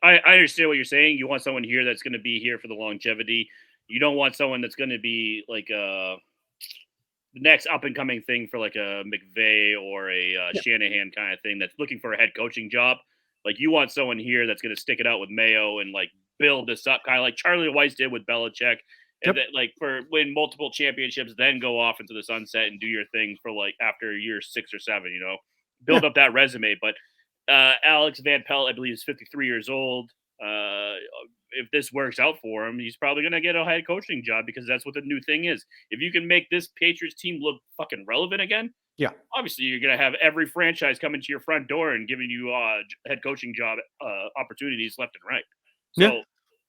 I understand what you're saying. You want someone here that's going to be here for the longevity. You don't want someone that's going to be like the next up and coming thing for like a McVay or a Yeah. Shanahan kind of thing that's looking for a head coaching job. Like you want someone here that's going to stick it out with Mayo and like build this up, kind of like Charlie Weiss did with Belichick, and Yep. that like for win multiple championships, then go off into the sunset and do your thing for like after year 6 or 7. Build Yeah. up that resume. But Alex Van Pelt, I believe, is 53 years old. Uh, if this works out for him, he's probably going to get a head coaching job because that's what the new thing is. If you can make this Patriots team look fucking relevant again, Yeah. obviously you're going to have every franchise coming to your front door and giving you head coaching job opportunities left and right. Yeah. So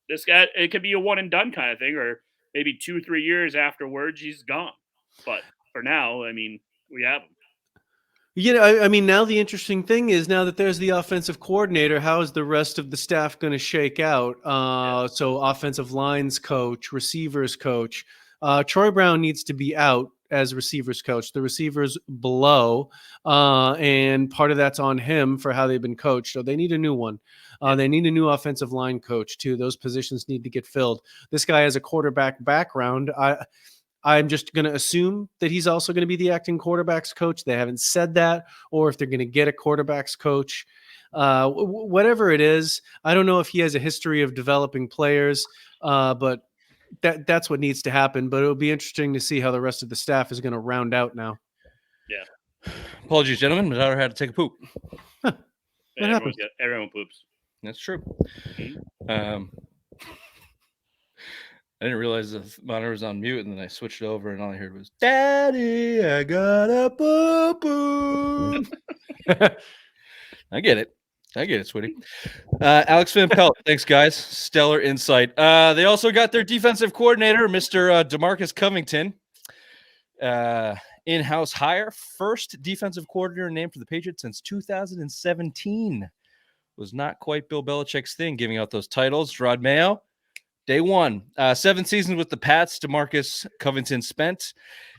this guy, it could be a one and done kind of thing, or maybe 2-3 years afterwards he's gone. But for now, I mean, we have him. I mean, now the interesting thing is now that there's the offensive coordinator, how is the rest of the staff going to shake out? So offensive lines coach, receivers coach. Troy Brown needs to be out as receivers coach. The receivers below, and part of that's on him for how they've been coached. So they need a new one. They need a new offensive line coach too. Those positions need to get filled. This guy has a quarterback background. I'm just going to assume that he's also going to be the acting quarterbacks coach. They haven't said that, or if they're going to get a quarterbacks coach. Whatever it is, I don't know if he has a history of developing players, but that's what needs to happen. But it'll be interesting to see how the rest of the staff is going to round out now. Yeah. Apologies, gentlemen. My daughter had to take a poop. Everyone poops. That's true. Mhm. I didn't realize the monitor was on mute, and then I switched it over, and all I heard was, "Daddy, I got a poo-poo." I get it, Sweetie. Alex Van Pelt, thanks, guys. Stellar insight. They also got their defensive coordinator, Mr. DeMarcus Covington. In-house hire, first defensive coordinator named for the Patriots since 2017. Was not quite Bill Belichick's thing, giving out those titles. Gerard Mayo, day one. 7 seasons with the Pats, DeMarcus Covington spent.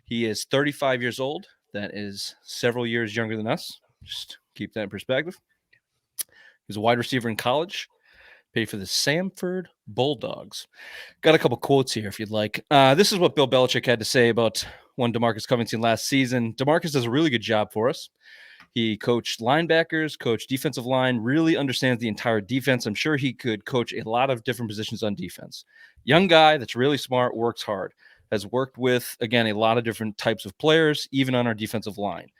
He is 35 years old. That is several years younger than us. Just keep that in perspective. He was a wide receiver in college. Paid for the Samford Bulldogs. Got a couple quotes here if you'd like. This is what Bill Belichick had to say about one DeMarcus Covington last season. DeMarcus does a really good job for us. He coached linebackers, coached defensive line, really understands the entire defense. I'm sure he could coach a lot of different positions on defense. Young guy that's really smart, works hard, has worked with, again, a lot of different types of players, even on our defensive line.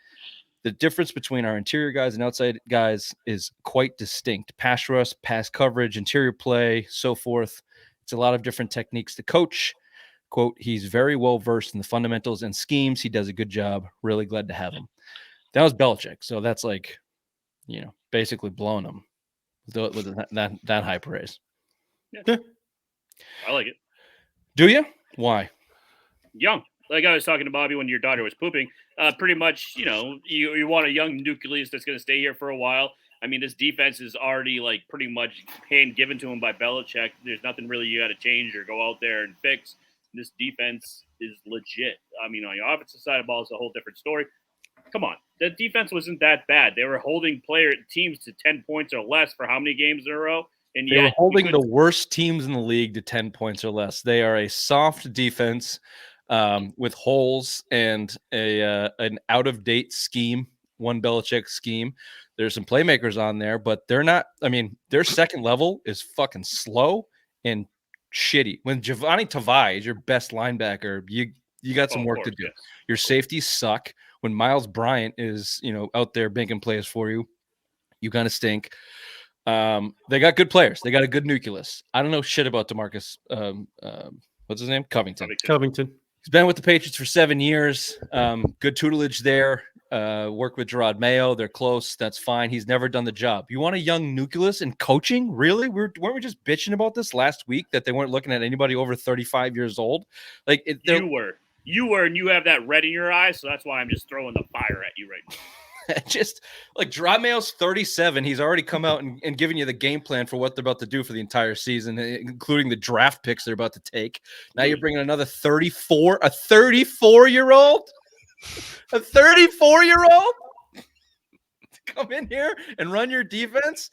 The difference between our interior guys and outside guys is quite distinct. Pass rush, pass coverage, interior play, so forth. It's a lot of different techniques to coach. Quote, he's very well versed in the fundamentals and schemes. He does a good job. Really glad to have him. That was Belichick. So that's like, basically blowing him with that high praise. Yeah. I like it. Do you? Why? Young. Like I was talking to Bobby when your daughter was pooping. Pretty much, you want a young nucleus that's going to stay here for a while. I mean, this defense is already like pretty much hand given to him by Belichick. There's nothing really you got to change or go out there and fix. This defense is legit. I mean, on your offensive side of the ball, it's a whole different story. Come on, the defense wasn't that bad. They were holding teams to 10 points or less for how many games in a row? And they were holding the worst teams in the league to 10 points or less. They are a soft defense with holes and an out-of-date scheme, one Belichick scheme. There's some playmakers on there, but they're not. I mean, their second level is fucking slow and shitty. When Giovanni Tavai is your best linebacker, you got some work to do. Yes. Your safeties suck. When Miles Bryant is, out there banking plays for you, you kind of stink. They got good players. They got a good nucleus. I don't know shit about DeMarcus. What's his name? Covington. He's been with the Patriots for 7 years. Good tutelage there. Worked with Gerard Mayo. They're close. That's fine. He's never done the job. You want a young nucleus in coaching? Really? Weren't we just bitching about this last week that they weren't looking at anybody over 35 years old? Like You were, and you have that red in your eyes, so that's why I'm just throwing the fire at you right now. Just like Gerard Mayo's 37. He's already come out and given you the game plan for what they're about to do for the entire season, including the draft picks they're about to take. Now you're bringing another 34, a 34-year-old? A 34-year-old to come in here and run your defense.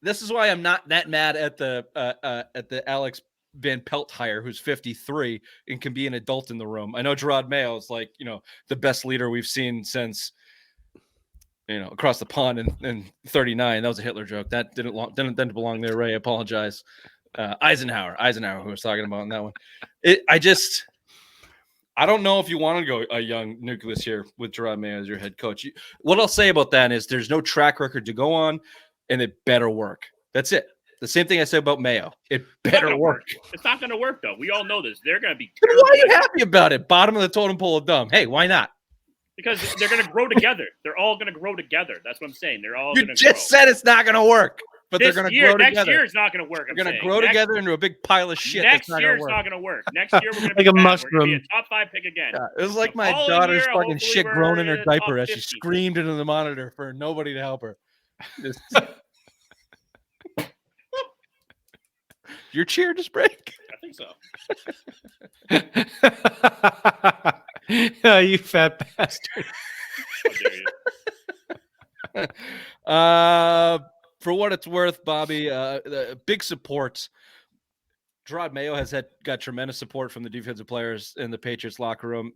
This is why I'm not that mad at the Alex Van Pelt hire, who's 53 and can be an adult in the room. I know Gerard Mayo is like, the best leader we've seen since, across the pond in 39. That was a Hitler joke. That didn't belong there, Ray. I apologize. Eisenhower, who was talking about in that one. I don't know if you want to go a young nucleus here with Gerard Mayo as your head coach. What I'll say about that is there's no track record to go on, and it better work. That's it. The same thing I said about Mayo. It better work. It's not going to work, though. We all know this. They're going to be terrible. Why are you happy about it? Bottom of the totem pole of dumb. Hey, why not? Because they're going to grow together. They're all going to grow together. That's what I'm saying. They're all going to grow. You just said it's not going to work. But they're going to grow together. Next year, it's not going to work. They're going to grow together into a big pile of shit. Next year, it's not going to work. Next year, we're going to be like a mushroom. We're going to be a top 5 pick again. Yeah, it was like my daughter's fucking shit grown in her diaper as she screamed into the monitor for nobody to help her. Your cheer just break? I think so. Oh, you fat bastard. How dare you? For what it's worth, Bobby, big support. Gerard Mayo has got tremendous support from the defensive players in the Patriots locker room,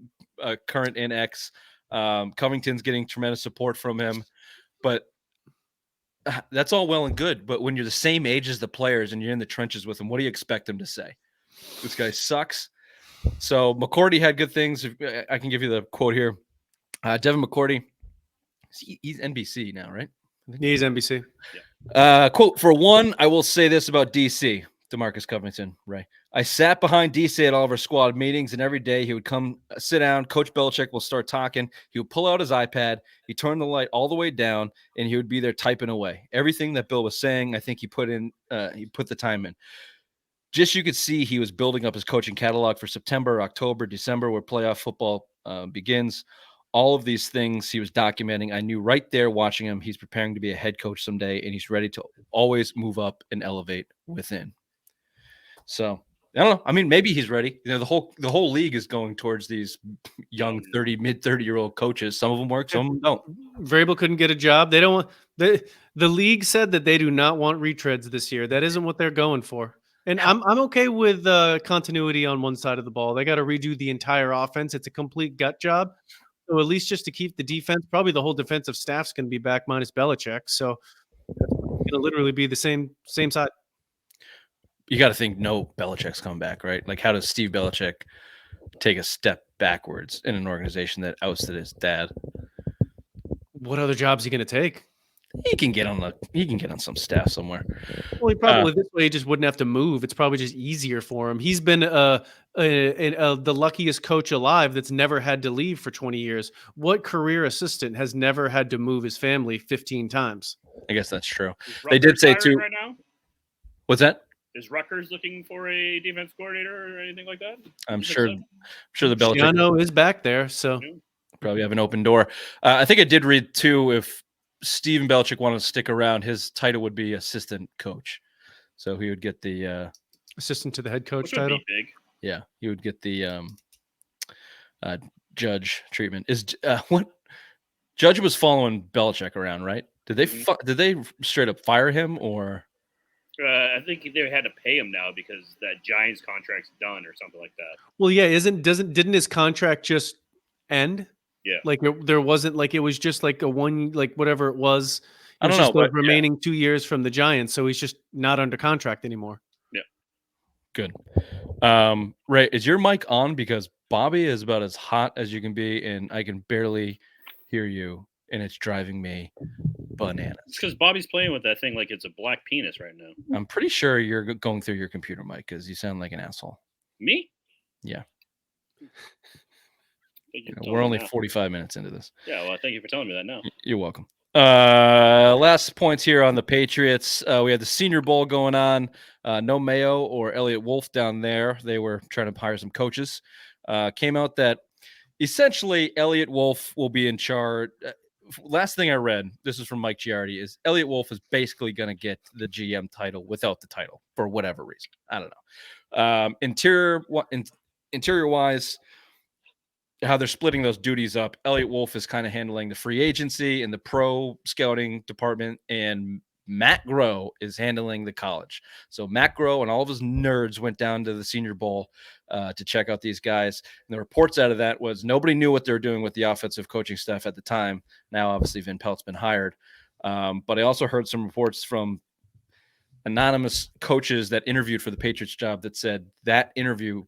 current and ex. Covington's getting tremendous support from him, but that's all well and good. But when you're the same age as the players and you're in the trenches with them, what do you expect them to say? This guy sucks. So McCourty had good things. I can give you the quote here. Devin McCourty, he's NBC now, right? He's NBC. Yeah. Quote, for one, I will say this about DC, DeMarcus Covington, Ray. I sat behind DC at all of our squad meetings, and every day he would come sit down. Coach Belichick will start talking. He would pull out his iPad. He turned the light all the way down, and he would be there typing away. Everything that Bill was saying, I think he put the time in. Just you could see he was building up his coaching catalog for September, October, December, where playoff football begins. All of these things he was documenting. I knew right there watching him, he's preparing to be a head coach someday, and he's ready to always move up and elevate within. So I don't know. I mean, maybe he's ready. The whole league is going towards these young mid 30-year-old coaches. Some of them work, some of them don't. Vrabel couldn't get a job. They don't want the league said that they do not want retreads this year. That isn't what they're going for. And I'm okay with continuity on one side of the ball. They got to redo the entire offense. It's a complete gut job. So at least just to keep the defense, probably the whole defensive staff's going to be back minus Belichick. So it'll literally be the same side. You got to think Belichick's coming back, right? Like, how does Steve Belichick take a step backwards in an organization that ousted his dad? What other jobs is he going to take? He can get on some staff somewhere. Well, he probably this way he just wouldn't have to move. It's probably just easier for him. He's been the luckiest coach alive that's never had to leave for 20 years. What career assistant has never had to move his family 15 times? I guess that's true. They did say too. Right now? What's that? Is Rutgers looking for a defense coordinator or anything like that? I'm sure the Belichick Giano is back there, so probably have an open door. I think I did read too, if Steven Belichick wanted to stick around, his title would be assistant coach. So he would get the assistant to the head coach title. Big. Yeah, he would get the judge treatment. Is what Judge was following Belichick around, right? Did they straight up fire him, or? I think they had to pay him now because that Giants contract's done or something like that. Well, yeah, didn't his contract just end? Yeah, like there wasn't like it was just like a one whatever it was. I don't know. The remaining 2 years from the Giants, so he's just not under contract anymore. Yeah, good. Ray, is your mic on? Because Bobby is about as hot as you can be, and I can barely hear you, and it's driving me bananas. It's because Bobby's playing with that thing like it's a black penis right now. I'm pretty sure you're going through your computer mic because you sound like an asshole. Me? Yeah. We're only 45 minutes into this. Yeah, well, thank you for telling me that now. You're welcome. Last points here on the Patriots. We had the Senior Bowl going on. No Mayo or Elliott Wolf down there. They were trying to hire some coaches. Came out that essentially Elliott Wolf will be in charge. Last thing I read, this is from Mike Giardi, is Elliott Wolf is basically going to get the GM title without the title for whatever reason. I don't know. Interior wise, how they're splitting those duties up. Elliot Wolf is kind of handling the free agency and the pro scouting department, and Matt Groh is handling the college. So Matt Groh and all of his nerds went down to the Senior Bowl to check out these guys. And the reports out of that was nobody knew what they were doing with the offensive coaching staff at the time. Now, obviously, Vin Pelt's been hired. But I also heard some reports from anonymous coaches that interviewed for the Patriots job that said that interview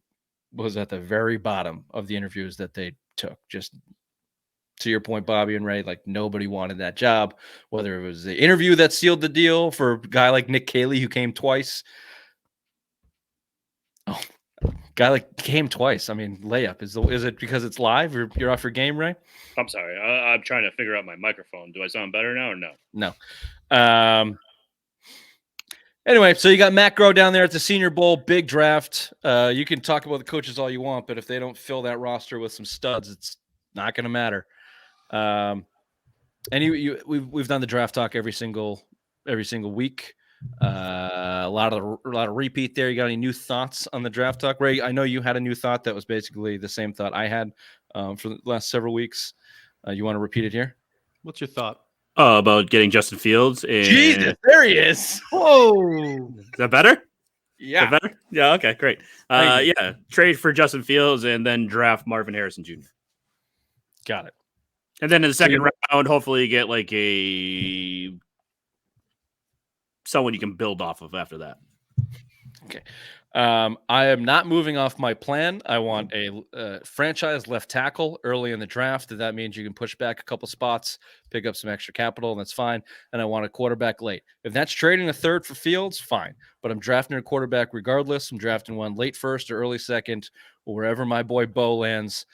was at the very bottom of the interviews that they took. Just to your point, Bobby and Ray, like nobody wanted that job, whether it was the interview that sealed the deal for a guy like Nick Caley, who came twice. Oh, guy like came twice. I mean, layup. Is it because it's live or you're off your game, Ray? I'm sorry. I'm trying to figure out my microphone. Do I sound better now or no? No. Anyway, so you got Matt Groh down there at the Senior Bowl, big draft. You can talk about the coaches all you want, but if they don't fill that roster with some studs, it's not going to matter. And we've done the draft talk every single week. A lot of repeat there. You got any new thoughts on the draft talk, Ray? I know you had a new thought that was basically the same thought I had for the last several weeks. You want to repeat it here? What's your thought? About getting Justin Fields. And... Jesus, there he is. Whoa. Is that better? Yeah. Is that better? Yeah. Okay, great. Yeah. Trade for Justin Fields and then draft Marvin Harrison Jr. Got it. And then in the second round, hopefully you get like someone you can build off of after that. Okay. I am not moving off my plan. I want a franchise left tackle early in the draft. That means you can push back a couple spots, pick up some extra capital, and that's fine. And I want a quarterback late. If that's trading a third for Fields, fine. But I'm drafting a quarterback regardless. I'm drafting one late first or early second, or wherever my boy Bo lands,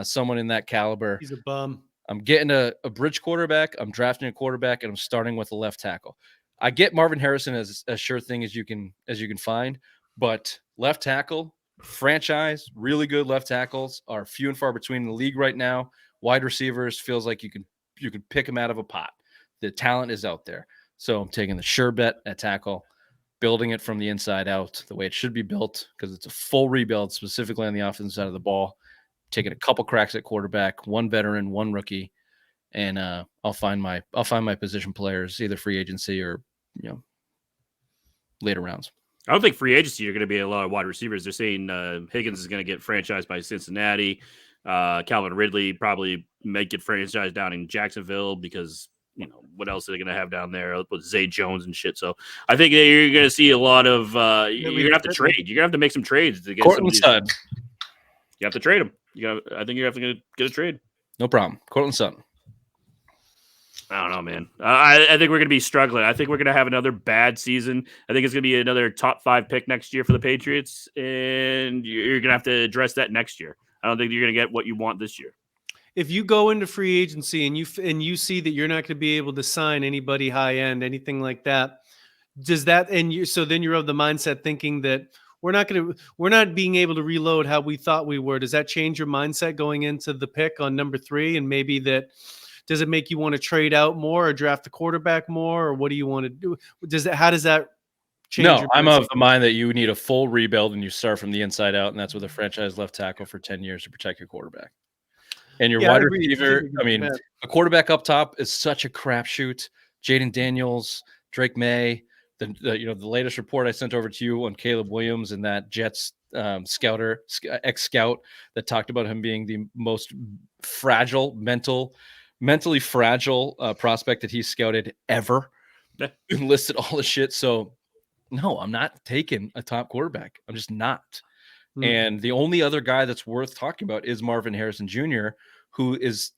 someone in that caliber. He's a bum. I'm getting a bridge quarterback. I'm drafting a quarterback, and I'm starting with a left tackle. I get Marvin Harrison as a sure thing as you can find. But left tackle, franchise, really good left tackles are few and far between in the league right now. Wide receivers feels like you can pick them out of a pot. The talent is out there. So I'm taking the sure bet at tackle, building it from the inside out the way it should be built because it's a full rebuild specifically on the offensive side of the ball. Taking a couple cracks at quarterback, one veteran, one rookie, and I'll find my position players, either free agency or later rounds. I don't think free agency you're going to be a lot of wide receivers. They're saying Higgins is going to get franchised by Cincinnati. Calvin Ridley probably may get franchised down in Jacksonville because, what else are they going to have down there with Zay Jones and shit? So I think you're going to see a lot of you're going to have to trade. You're going to have to make some trades to get Cortland Sutton. You have to trade him. I think you have to get a trade. No problem. Cortland Sutton. I don't know, man. I think we're going to be struggling. I think we're going to have another bad season. I think it's going to be another top 5 pick next year for the Patriots, and you're going to have to address that next year. I don't think you're going to get what you want this year. If you go into free agency and you see that you're not going to be able to sign anybody high end, anything like that, does that so then you're of the mindset thinking that we're not being able to reload how we thought we were. Does that change your mindset going into the pick on number 3, and maybe that? Does it make you want to trade out more or draft the quarterback more, or what do you want to do? How does that change? No, I'm of the mind that you need a full rebuild and you start from the inside out, and that's with a franchise left tackle for 10 years to protect your quarterback. And your wide receiver, a quarterback up top is such a crapshoot. Jaden Daniels, Drake May, the latest report I sent over to you on Caleb Williams and that Jets ex-scout that talked about him being the most mentally fragile prospect that he's scouted ever. And listed all the shit. So no, I'm not taking a top quarterback. I'm just not. And the only other guy that's worth talking about is Marvin Harrison Jr., who is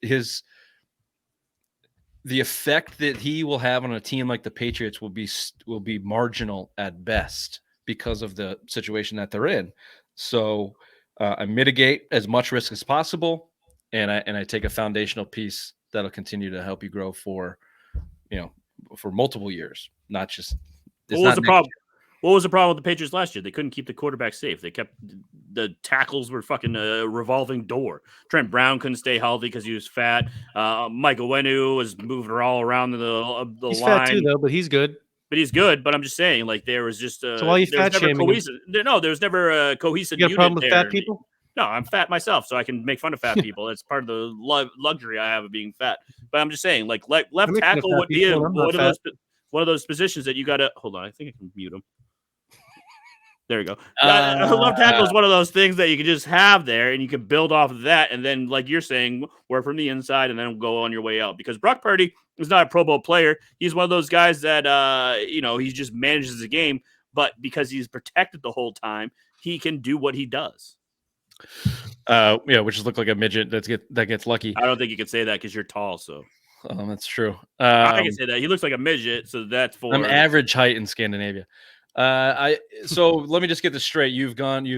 the effect that he will have on a team like the Patriots will be marginal at best because of the situation that they're in. So I mitigate as much risk as possible, and I take a foundational piece that'll continue to help you grow for multiple years, not just. What was the problem? What was the problem with the Patriots last year? They couldn't keep the quarterback safe. They kept the tackles were fucking a revolving door. Trent Brown couldn't stay healthy because he was fat. Michael Wenu was moving all around the he's line. Fat too, though, but he's good. But I'm just saying, like there was just so why you fat shaming? No, there was never a cohesive. You got a unit problem with there. fat people? No, I'm fat myself, so I can make fun of fat people. That's part of the luxury I have of being fat. But I'm just saying, like left I make fun of tackle fat would be people, and I'm not fat. one of those positions that you got to hold on. I think I can mute him. There we go. Left tackle is one of those things that you can just have there, and you can build off of that, and then, like you're saying, work from the inside, and then go on your way out. Because Brock Purdy is not a Pro Bowl player. He's one of those guys that he just manages the game, but because he's protected the whole time, he can do what he does. Which just look like a midget that gets lucky. I don't think you can say that because you're tall. So that's true. I can say that he looks like a midget. So that's for I'm average height in Scandinavia. So let me just get this straight. You've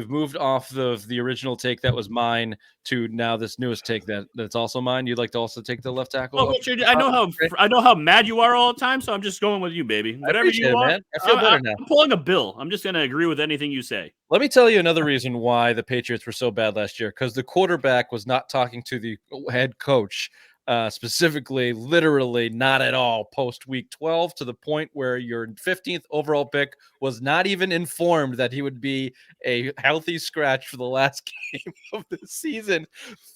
moved off the original take that was mine to now this newest take that's also mine. You'd like to also take the left tackle? Oh, Richard, I know how mad you are all the time, so I'm just going with you, baby. Whatever you want. Man. I feel better now. I'm pulling a bill. I'm just gonna agree with anything you say. Let me tell you another reason why the Patriots were so bad last year, because the quarterback was not talking to the head coach. Specifically, literally not at all post week 12, to the point where your 15th overall pick was not even informed that he would be a healthy scratch for the last game of the season.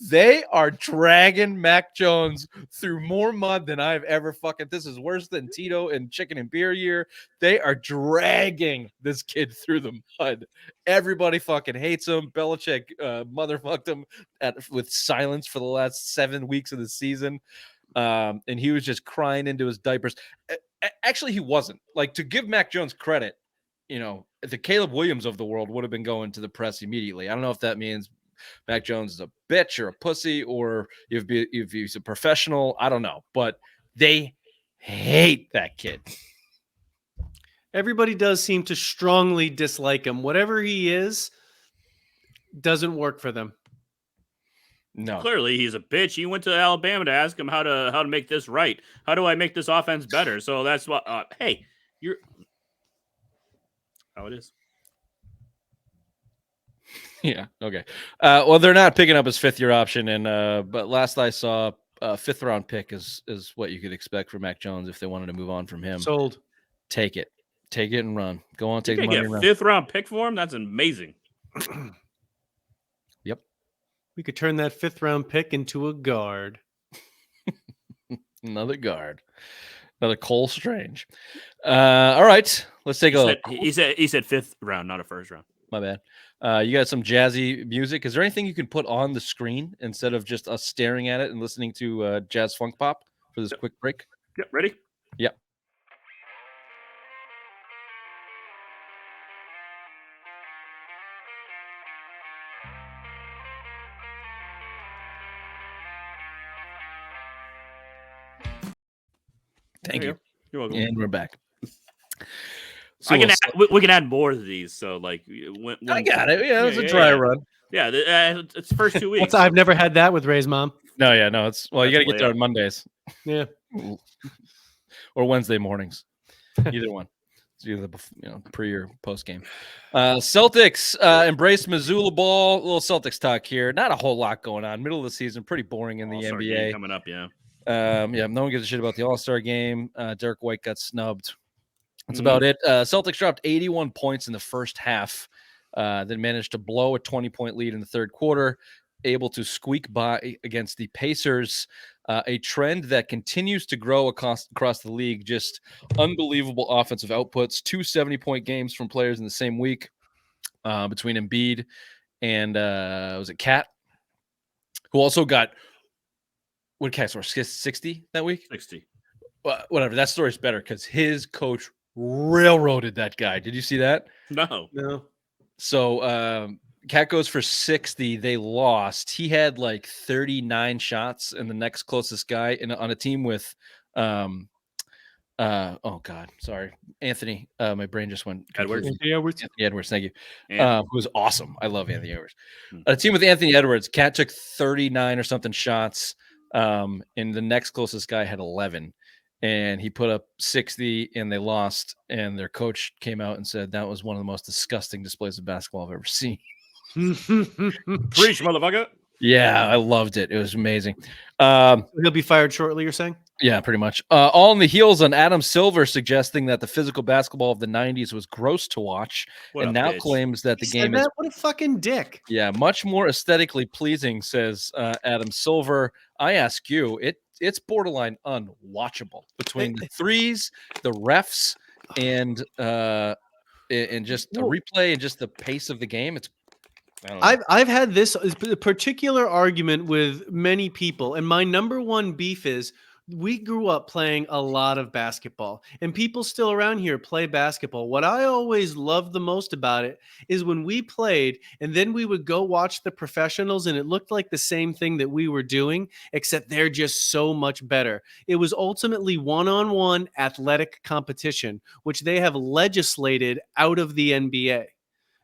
They are dragging Mac Jones through more mud than I've ever this is worse than Tito and chicken and beer year. They are dragging this kid through the mud. Everybody fucking hates him. Belichick motherfucked him with silence for the last 7 weeks of the season. And he was just crying into his diapers. Actually, he wasn't. Like, to give Mac Jones credit, the Caleb Williams of the world would have been going to the press immediately. I don't know if that means Mac Jones is a bitch or a pussy, or if he's a professional. I don't know. But they hate that kid. Everybody does seem to strongly dislike him. Whatever he is, doesn't work for them. No. Clearly, he's a bitch. He went to Alabama to ask him how to make this right. How do I make this offense better? So that's what. Hey, you're how it is. Yeah. Okay. Well, they're not picking up his 5th-year option, and but last I saw, 5th-round pick is what you could expect from Mac Jones if they wanted to move on from him. Sold. Take it and run. Go on, take the money. Get a 5th-round pick for him. That's amazing. Yep. We could turn that 5th-round pick into a guard. Another guard. Another Cole Strange. All right. Let's take a look. He said 5th round, not a 1st round. My bad. You got some jazzy music. Is there anything you can put on the screen instead of just us staring at it and listening to jazz funk pop for this quick break? Yep. Ready? Yep. Thank you. You're welcome. And we're back. So we can add more of these. So like, I got it. Yeah, it was a dry run. Yeah, it's the first 2 weeks. I've never had that with Ray's mom. No, it's you got to get there on Mondays. Yeah, or Wednesday mornings. Either one. It's either pre or post game. Celtics embrace Missoula ball. A little Celtics talk here. Not a whole lot going on. Middle of the season, pretty boring in the NBA. Coming up, yeah. No one gives a shit about the All-Star game. Derek White got snubbed. That's about it. Celtics dropped 81 points in the first half, then managed to blow a 20-point lead in the third quarter, able to squeak by against the Pacers, a trend that continues to grow across the league. Just unbelievable offensive outputs, 2 70-point games from players in the same week between Embiid and was it Cat, who also got – what did Cat score, 60 that week? 60. Whatever. That story's better because his coach railroaded that guy. Did you see that? No. So Cat goes for 60. They lost. He had like 39 shots, and the next closest guy on a team with oh God, sorry, Anthony. My brain just went. Anthony Edwards. Thank you. Who was awesome. I love Anthony Edwards. A team with Anthony Edwards. Cat took 39 or something shots. And the next closest guy had 11, and he put up 60, and they lost. And their coach came out and said that was one of the most disgusting displays of basketball I've ever seen. Preach, motherfucker. Yeah, I loved it. It was amazing. He'll be fired shortly, you're saying? Yeah, pretty much. All on the heels on Adam Silver suggesting that the physical basketball of the 90s was gross to watch, What and a now bitch. claims that the He game said is that? What a fucking dick. much more aesthetically pleasing, says Adam Silver. I ask you, it's borderline unwatchable between the threes, the refs, and just the replay and just the pace of the game. It's I don't know. I've had this particular argument with many people, and my number one beef is we grew up playing a lot of basketball, and people still around here play basketball. What I always loved the most about it is when we played, and then we would go watch the professionals, and it looked like the same thing that we were doing, except they're just so much better. It was ultimately one-on-one athletic competition, which they have legislated out of the NBA.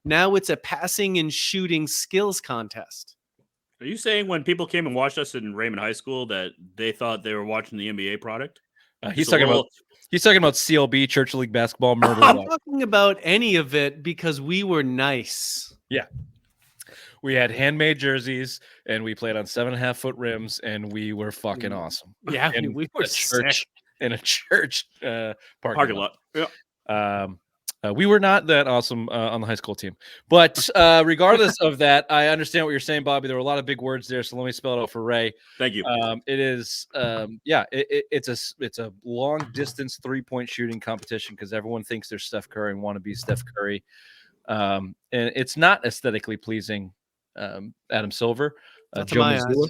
Now it's a passing and shooting skills contest. Are you saying when people came and watched us in Raymond High School that they thought they were watching the NBA product? He's talking about CLB, Church League basketball murder. I'm talking about any of it because we were nice. Yeah. We had handmade jerseys and we played on 7.5-foot rims and we were fucking awesome. Yeah, in we were sick. In a church parking lot. Yeah. We were not that awesome on the high school team, but regardless of that, I understand what you're saying, Bobby. There were a lot of big words there, so let me spell it out for Ray. Thank you. It is, it's a long distance 3-point shooting competition because everyone thinks they're Steph Curry and want to be Steph Curry, and it's not aesthetically pleasing. Adam Silver, Joe Mazzulla.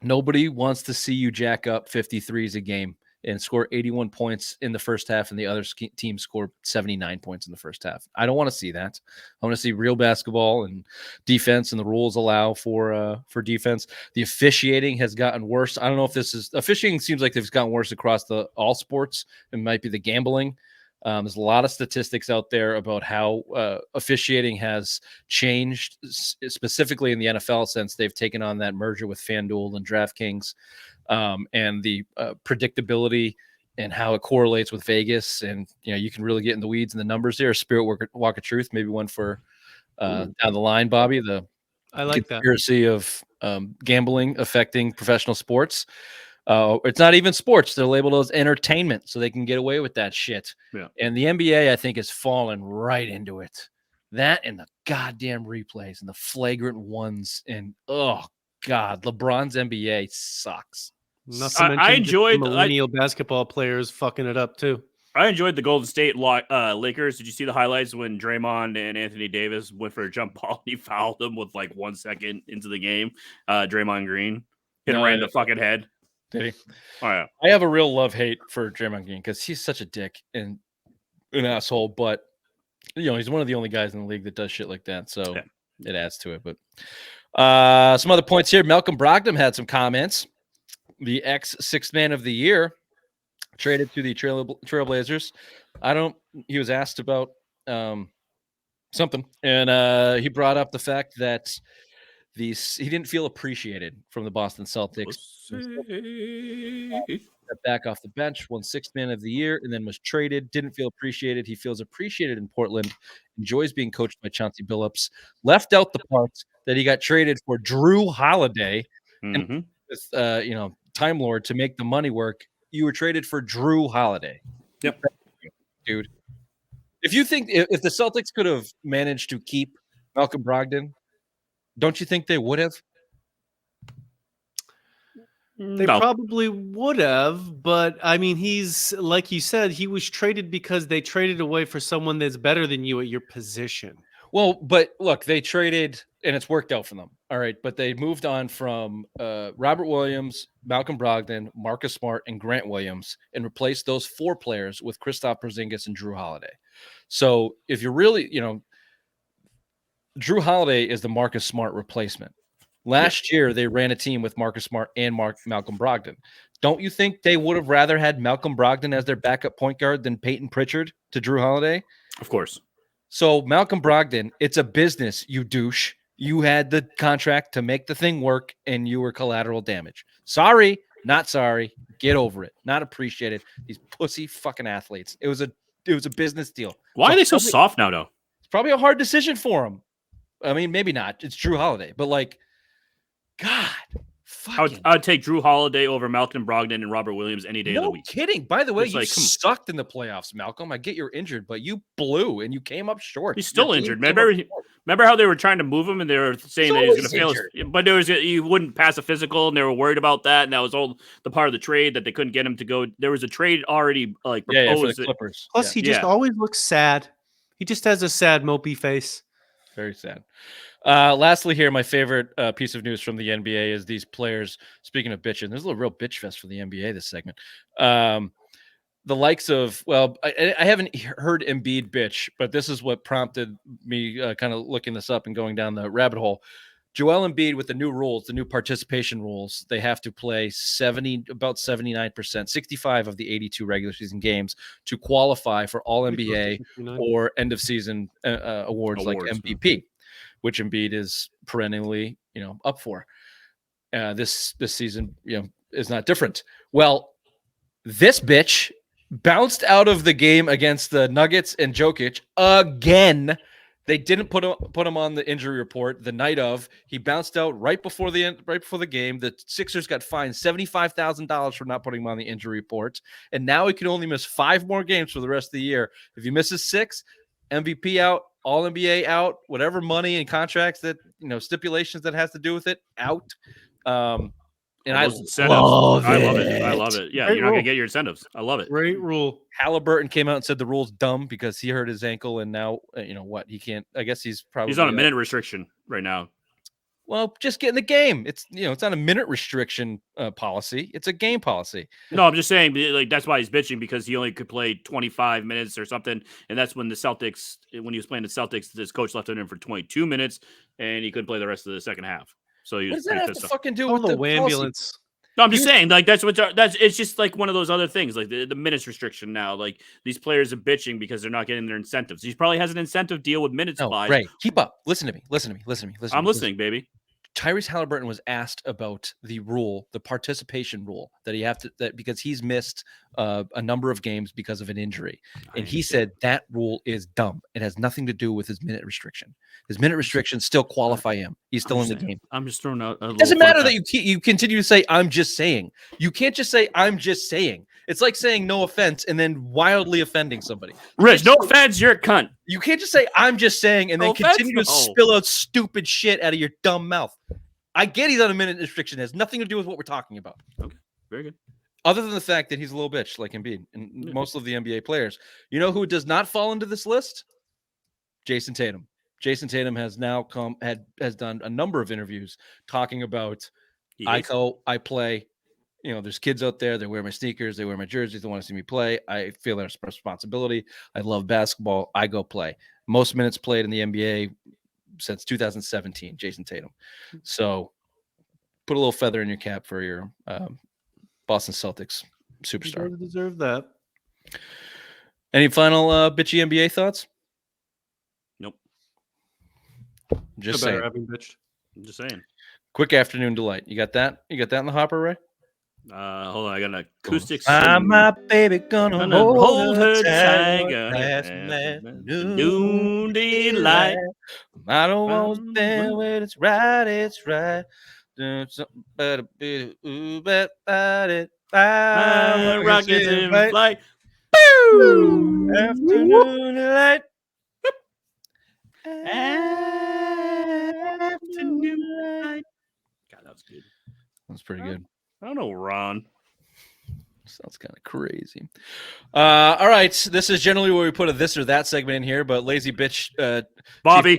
Nobody wants to see you jack up 53s a game and score 81 points in the first half, and the other team score 79 points in the first half. I don't want to see that. I want to see real basketball and defense, and the rules allow for defense. The officiating has gotten worse. I don't know if this is officiating. Seems like it's gotten worse across all sports. It might be the gambling. There's a lot of statistics out there about how officiating has changed, specifically in the NFL since they've taken on that merger with FanDuel and DraftKings, and the predictability and how it correlates with Vegas. And you can really get in the weeds and the numbers there. Spirit Walk of Truth, maybe one for down the line, Bobby. I like conspiracy of gambling affecting professional sports. It's not even sports. They're labeled as entertainment, so they can get away with that shit. Yeah. And the NBA, I think, has fallen right into it. That and the goddamn replays and the flagrant ones. And, oh, God, LeBron's NBA sucks. Not to mention I enjoyed millennial basketball players fucking it up, too. I enjoyed the Golden State Lakers. Did you see the highlights when Draymond and Anthony Davis went for a jump ball and he fouled them with like 1 second into the game? Draymond Green hit him right in the fucking head. Did he? Oh, yeah. I have a real love-hate for Draymond Green because he's such a dick and an asshole, but he's one of the only guys in the league that does shit like that, so it adds to it. But some other points here. Malcolm Brogdon had some comments. The ex-sixth man of the year traded to the Trailblazers. He was asked about something, and he brought up the fact that he didn't feel appreciated from the Boston Celtics. Back off the bench, won sixth man of the year, and then was traded. Didn't feel appreciated. He feels appreciated in Portland. Enjoys being coached by Chauncey Billups. Left out the part that he got traded for Drew Holiday, and with Time Lord to make the money work. You were traded for Drew Holiday. Yep, dude. If you think if the Celtics could have managed to keep Malcolm Brogdon, don't you think they would have? They probably would have, but I mean, he's like you said, he was traded because they traded away for someone that's better than you at your position. Well, but look, they traded and it's worked out for them. All right, but they moved on from Robert Williams, Malcolm Brogdon, Marcus Smart, and Grant Williams, and replaced those four players with Kristaps Porzingis and Drew Holiday. So if you're really, Drew Holiday is the Marcus Smart replacement. Last year, they ran a team with Marcus Smart and Malcolm Brogdon. Don't you think they would have rather had Malcolm Brogdon as their backup point guard than Peyton Pritchard to Drew Holiday? Of course. So Malcolm Brogdon, it's a business, you douche. You had the contract to make the thing work, and you were collateral damage. Sorry, not sorry. Get over it. Not appreciated. These pussy fucking athletes. It was a business deal. Why are they so soft now, though? It's probably a hard decision for them. I mean, maybe not. It's Drew Holiday, but God, I'd take Drew Holiday over Malcolm Brogdon and Robert Williams any day of the week. No kidding. By the way, It's you like, come on. sucked in the playoffs, Malcolm. I get you're injured, but you blew and you came up short. He's Your still team injured. came up short. Remember how they were trying to move him and they were saying that he was going to fail injured. but he wouldn't pass a physical and they were worried about that, and that was all the part of the trade that they couldn't get him to go. There was a trade already for proposed. the Clippers. Plus, he just always looks sad. He just has a sad, mopey face. Very sad. Lastly, here, my favorite piece of news from the NBA is these players. Speaking of bitching, there's a little real bitch fest for the NBA this segment. The likes of, I haven't heard Embiid bitch, but this is what prompted me kind of looking this up and going down the rabbit hole. Joel Embiid, with the new rules, the new participation rules, they have to play about 79%, 65 of the 82 regular season games to qualify for all NBA or end of season awards like MVP, which Embiid is perennially, up for. This season, is not different. Well, this bitch bounced out of the game against the Nuggets and Jokic again. They didn't put him on the injury report the night of. He bounced out right before the game. The Sixers got fined $75,000 for not putting him on the injury report, and now he can only miss 5 more games for the rest of the year. If he misses 6, MVP out, All NBA out, whatever money and contracts that stipulations that has to do with it out. And I love it. I love it. Yeah, Great you're not rule. gonna get your incentives. I love it. Great rule. Halliburton came out and said the rule's dumb because he hurt his ankle, and now he can't. I guess he's on a minute restriction right now. Well, just get in the game. It's it's not a minute restriction policy. It's a game policy. No, I'm just saying, like, that's why he's bitching, because he only could play 25 minutes or something, and that's when when he was playing the Celtics, his coach left him in for 22 minutes, and he couldn't play the rest of the second half. So he was what does that have to fucking do with the ambulance? No, I'm just saying, like, it's just like one of those other things, like the minutes restriction now. Like, these players are bitching because they're not getting their incentives. He probably has an incentive deal with minutes. No, Ray, keep up. Listen to me. I'm listening, baby. Tyrese Halliburton was asked about the participation rule that because he's missed a number of games because of an injury. And he said that rule is dumb. It has nothing to do with his minute restriction. His minute restrictions still qualify him. He's still in the game. I'm just throwing out It doesn't matter that you continue to say, I'm just saying. You can't just say, I'm just saying. It's like saying no offense and then wildly offending somebody. Rich, no offense, you're a cunt. You can't just say, I'm just saying, and then continue to spill out stupid shit out of your dumb mouth. I get he's on a minute restriction. It has nothing to do with what we're talking about. Okay, very good. Other than the fact that he's a little bitch like Embiid and most of the NBA players. You know who does not fall into this list? Jason Tatum. Jason Tatum has now has done a number of interviews talking about I play. There's kids out there. They wear my sneakers. They wear my jerseys. They want to see me play. I feel there's responsibility. I love basketball. I go play. Most minutes played in the NBA since 2017, Jason Tatum. So put a little feather in your cap for your Boston Celtics superstar. You deserve that. Any final bitchy NBA thoughts? Nope. Just saying. Having bitched. I'm just saying. Quick afternoon delight. You got that? You got that in the hopper, Ray? Hold on. I got an acoustic. My baby gonna hold her tight. Noon delight. I don't want to stand when it's right. It's right. Something better be about it. Rockets in flight. Boo! Afternoon delight. Afternoon delight. God, that was good. That's pretty good. I don't know, Ron. Sounds kind of crazy. All right. This is generally where we put a this or that segment in here, but lazy bitch Bobby.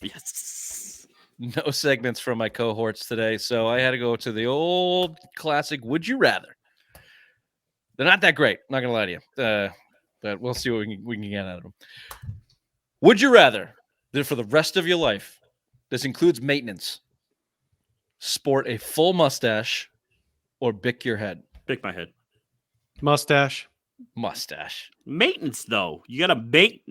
Yes. No segments from my cohorts today, so I had to go to the old classic Would You Rather. They're not that great, not gonna lie to you. But we'll see what we can get out of them. Would you rather that for the rest of your life, this includes maintenance, sport a full mustache or bick your head? Bick my head. Mustache. Maintenance, though. You gotta bick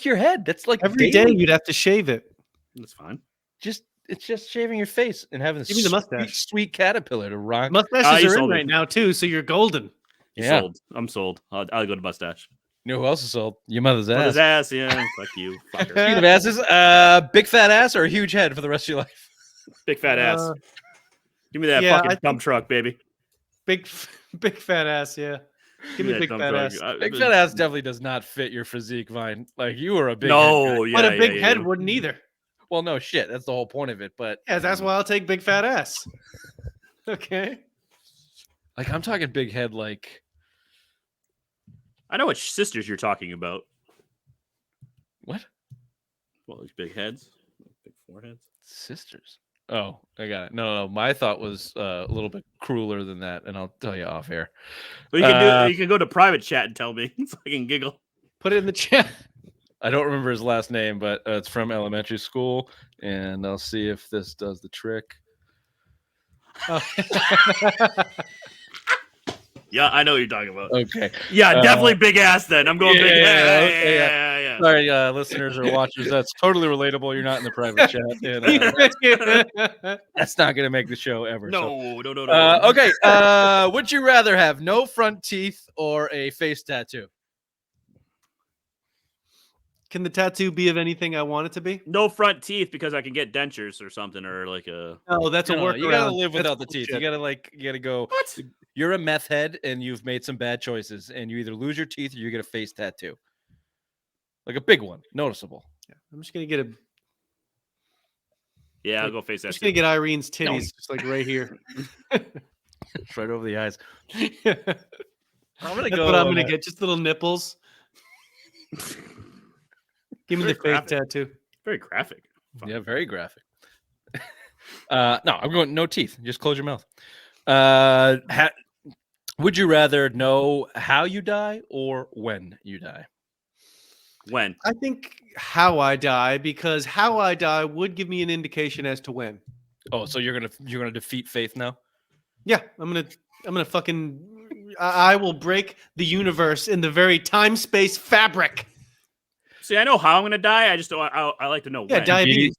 your head. That's like every day you'd have to shave it. That's fine. It's just shaving your face and having the mustache. Sweet caterpillar to rock. Mustaches are in right now too, so you're golden. Yeah. Sold. I'm sold. I'll go to mustache. You know who else is sold? Your mother's ass. Mother's ass, yeah. Fuck you, fucker. Speaking of asses, big fat ass or a huge head for the rest of your life? Big fat ass. Give me that fucking dump truck, baby. Big fat ass. Yeah. Give me that big dump fat truck. ass. Big fat ass definitely does not fit your physique, Vine. Like you were a big head No, guy. yeah, But a big yeah, head yeah. wouldn't either. Well, no shit. That's the whole point of it. But Yeah, that's why I'll take big fat ass. Okay. like I'm talking big head, like I know which sisters you're talking about. what? Well, these big heads, big foreheads. Sisters. Oh, I got it. No. My thought was a little bit crueler than that, and I'll tell you off air. Well, you can do. You can go to private chat and tell me so I can giggle. Put it in the chat. I don't remember his last name, but it's from elementary school, and I'll see if this does the trick. Oh. Yeah, I know what you're talking about. Okay. Yeah, definitely big ass. Then I'm going big. Yeah. Sorry, listeners or watchers. That's totally relatable. You're not in the private chat, and that's not going to make the show ever. No. Okay. Would you rather have no front teeth or a face tattoo? Can the tattoo be of anything I want it to be? No front teeth because I can get dentures or something or like a. Oh, that's a workaround. You gotta live That's without the teeth. bullshit. You gotta go. What? You're a meth head and you've made some bad choices, and you either lose your teeth or you get a face tattoo, like a big one, noticeable. Yeah, I'm just gonna get Yeah, I'll go face that. just gonna get Irene's titties, just like right here. It's right over the eyes. That's what I'm gonna get. Just little nipples. Give me the Very fake tattoo. Very graphic. Yeah, very graphic. No, I'm going no teeth. Just close your mouth. Would you rather know how you die or when you die? When? I think how I die, because how I die would give me an indication as to when. Oh, so you're gonna defeat faith now? Yeah, I'm gonna fucking I will break the universe in the very time-space fabric. See, I know how I'm gonna die. I just don't. I like to know Yeah, when. Diabetes.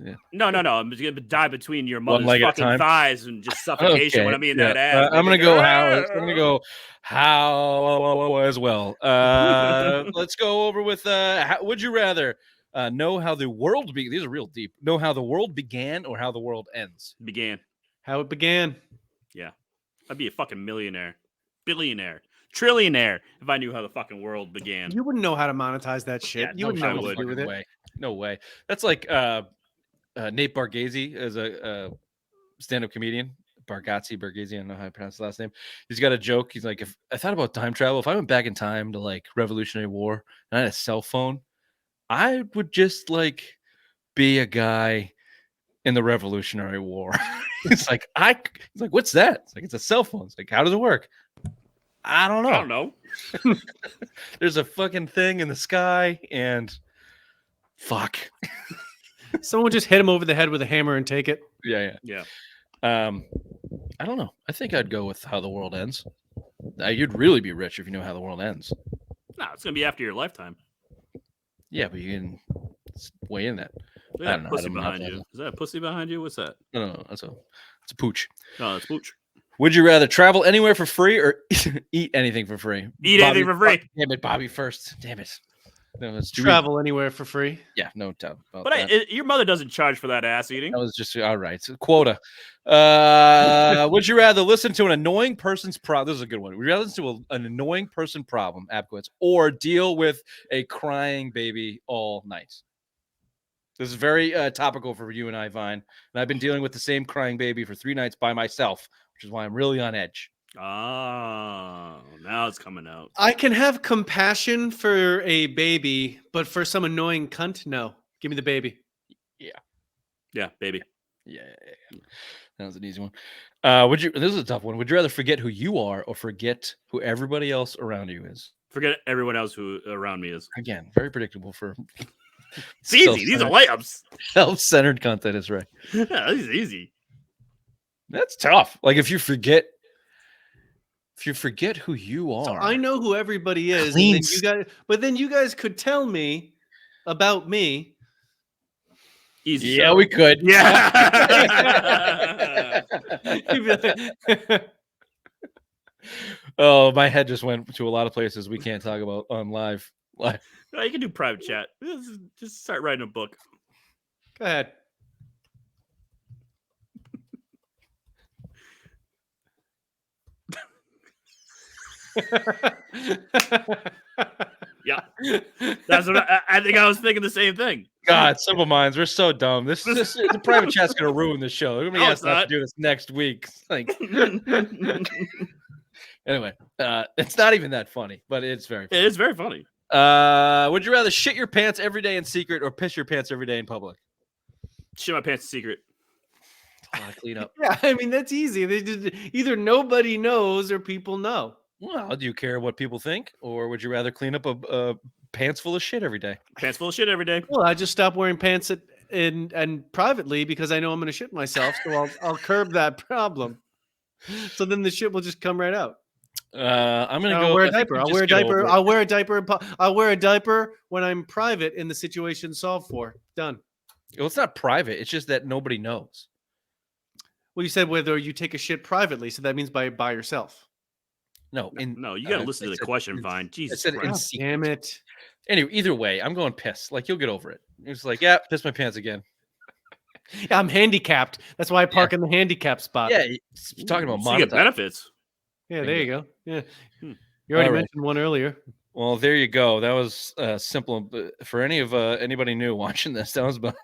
Yeah. No. I'm just gonna die between your mother's leg at a fucking time? thighs and just suffocation when I'm eating that ass. I'm gonna go how. I'm gonna go how as well. Let's go over with. Would you rather know how the world began? These are real deep. Know how the world began or how the world ends? Began. How it began. Yeah, I'd be a fucking millionaire, billionaire, trillionaire if I knew how the fucking world began. You wouldn't know how to monetize that shit. Yeah, You no wouldn't know fucking what to do with it. Way. No way. That's like Nate Bargatze is a stand-up comedian. Bargatze, I don't know how to pronounce the last name. He's got a joke. He's like, if I thought about time travel, if I went back in time to like Revolutionary War and I had a cell phone, I would just like be a guy in the Revolutionary War. He's like, what's that? It's like, it's a cell phone. It's like, how does it work? I don't know. There's a fucking thing in the sky and fuck. Someone just hit him over the head with a hammer and take it. Yeah. I don't know. I think I'd go with how the world ends. You'd really be rich if you know how the world ends. No, it's gonna be after your lifetime. Yeah, but you can weigh in that. Look at that pussy behind you. Is that a pussy behind you? What's that? No. It's a pooch. No, that's pooch. Would you rather travel anywhere for free or eat anything for free? Anything for free. Damn it, Bobby first. Damn it. No, it's travel anywhere for free. Yeah, no doubt about but that. Your mother doesn't charge for that ass eating. That was just all right. It's a quota. Would you rather listen to an annoying person's problem? This is a good one. Would you rather listen to an annoying person problem, Abquits, or deal with a crying baby all night? This is very topical for you and I, Vine. And I've been dealing with the same crying baby for 3 nights by myself, which is why I'm really on edge. Oh, now it's coming out. I can have compassion for a baby, but for some annoying cunt, no. Give me the baby. Yeah, baby. Yeah. That was an easy one. This is a tough one. Would you rather forget who you are or forget who everybody else around you is? Forget everyone else who around me is. Again, very predictable for it's easy. These are layups. Self-centered content is right. Yeah, this is easy. That's tough. Like if you forget who you are. So I know who everybody is, and then you guys could tell me about me. Easy. Yeah, we could. Yeah. Oh, my head just went to a lot of places we can't talk about on live. No, you can do private chat. Just start writing a book. Go ahead. Yeah, that's what I think. I was thinking the same thing. God, Simple Minds, we're so dumb. The private chat's gonna ruin the show. They're gonna be No, asked not to do this next week. Like, anyway, it's not even that funny, but it's very funny. It is very funny. Would you rather shit your pants every day in secret or piss your pants every day in public? Shit my pants in secret. Clean up. Yeah, I mean that's easy. They just either nobody knows or people know. Well, do you care what people think, or would you rather clean up a pants full of shit every day? Pants full of shit every day. Well, I just stop wearing pants and privately because I know I'm going to shit myself, so I'll curb that problem. So then the shit will just come right out. I'm gonna I'll go. wear I a think diaper. we I'll just wear a get over diaper. it. I'll wear a diaper. I'll wear a diaper when I'm private in the situation solved for. Done. Well, it's not private. It's just that nobody knows. Well, you said whether you take a shit privately, so that means by yourself. No, No, you got to listen to the question, Vine. I Jesus said in Christ. secret. Damn it. Anyway, either way, I'm going piss. Like, you'll get over it. It's like, yeah, piss my pants again. Yeah, I'm handicapped. That's why I park in the handicap spot. Yeah, you're talking about So you get monetizing. benefits. Yeah, there you go. Yeah. Hmm. You already All right. mentioned one earlier. Well, there you go. That was simple. For anybody new watching this, that was about.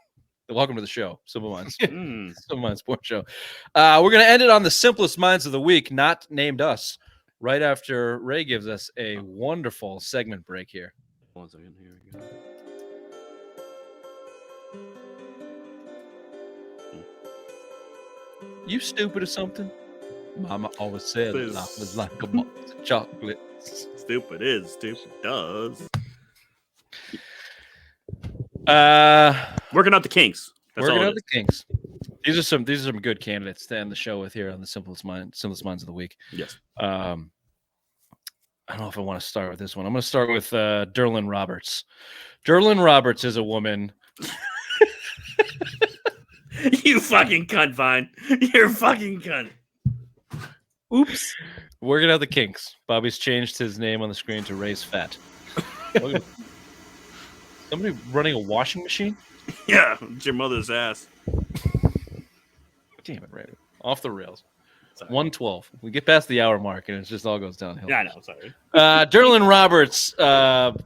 Welcome to the show, Simple Minds. Simple Minds Sports Show. We're going to end it on the simplest minds of the week, not named us, right after Ray gives us a wonderful segment break here. 1 second. Here we go. You stupid or something? Mama always said life was like a box of chocolates. Stupid is, stupid does. Working out the kinks. That's Working all out the kinks. These are some good candidates to end the show with here on the simplest minds of the week. Yes. I don't know if I want to start with this one. I'm going to start with Derlin Roberts. Derlin Roberts is a woman. You fucking cunt, Vine. You're a fucking cunt. Oops. Working out the kinks. Bobby's changed his name on the screen to Ray's Fat. Somebody running a washing machine? Yeah, it's your mother's ass. Damn it, Ray. Off the rails. 1:12. We get past the hour mark and it just all goes downhill. Yeah, I know. Sorry. Derlin Roberts.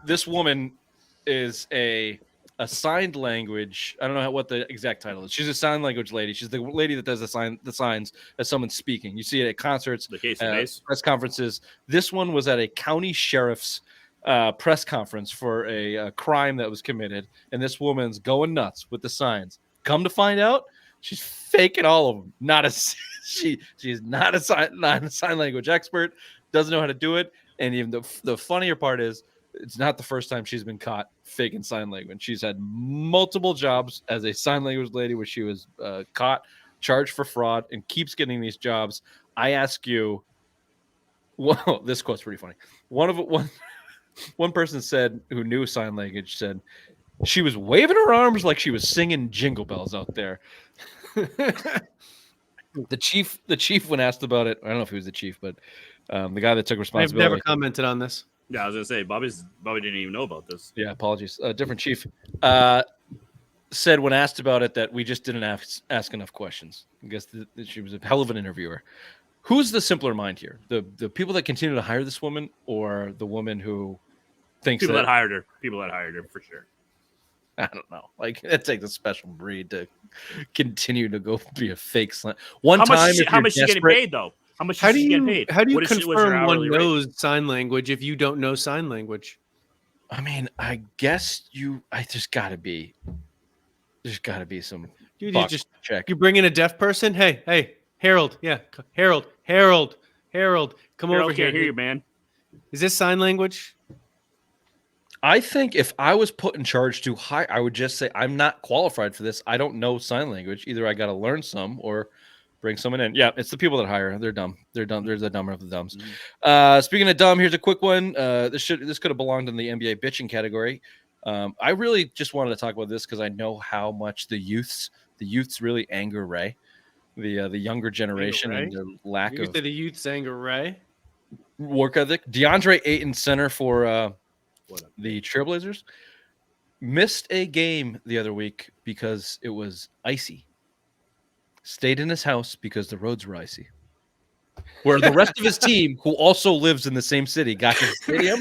This woman is a signed language. I don't know what the exact title is. She's a sign language lady. She's the lady that does the signs as someone's speaking. You see it at concerts, The case of base. press conferences. This one was at a county sheriff's press conference for a crime that was committed, and this woman's going nuts with the signs. Come to find out, she's faking all of them. She's not a sign language expert. Doesn't know how to do it. And even the funnier part is, it's not the first time she's been caught faking sign language. She's had multiple jobs as a sign language lady where she was caught, charged for fraud, and keeps getting these jobs. I ask you, well, this quote's pretty funny. One person said, who knew sign language, said she was waving her arms like she was singing Jingle Bells out there. The chief, when asked about it, I don't know if he was the chief, but the guy that took I've responsibility. never commented on this. Yeah, I was gonna say Bobby didn't even know about this. Yeah, apologies. Different chief said when asked about it that we just didn't ask enough questions. I guess she was a hell of an interviewer. Who's the simpler mind here? The people that continue to hire this woman, or the woman who thinks People that hired her. People that hired her for sure. I don't know. Like, it takes a special breed to continue to go be a fake slant. How much she getting paid though? How much is she getting paid? How do you What is she- what's her confirm one hourly rate? knows sign language if you don't know sign language? I mean, I guess there's got to be some Dude, box to check. you bring in a deaf person. Hey, Harold. Yeah, Harold. Come over here. Can't hear you, man. Is this sign language? I think if I was put in charge to hire, I would just say I'm not qualified for this. I don't know sign language. Either I got to learn some or bring someone in. Yeah, it's the people that hire. They're dumb. They're dumb. There's the dumber of the dumbs. Mm-hmm. Speaking of dumb, here's a quick one. This could have belonged in the NBA bitching category. I really just wanted to talk about this because I know how much the youths really anger Ray, the younger generation, and their lack You of said the youth's anger, Ray. work ethic. DeAndre Ayton, center for the Trailblazers, missed a game the other week because it was icy. Stayed in his house because the roads were icy. where the rest of his team, who also lives in the same city, got to the stadium.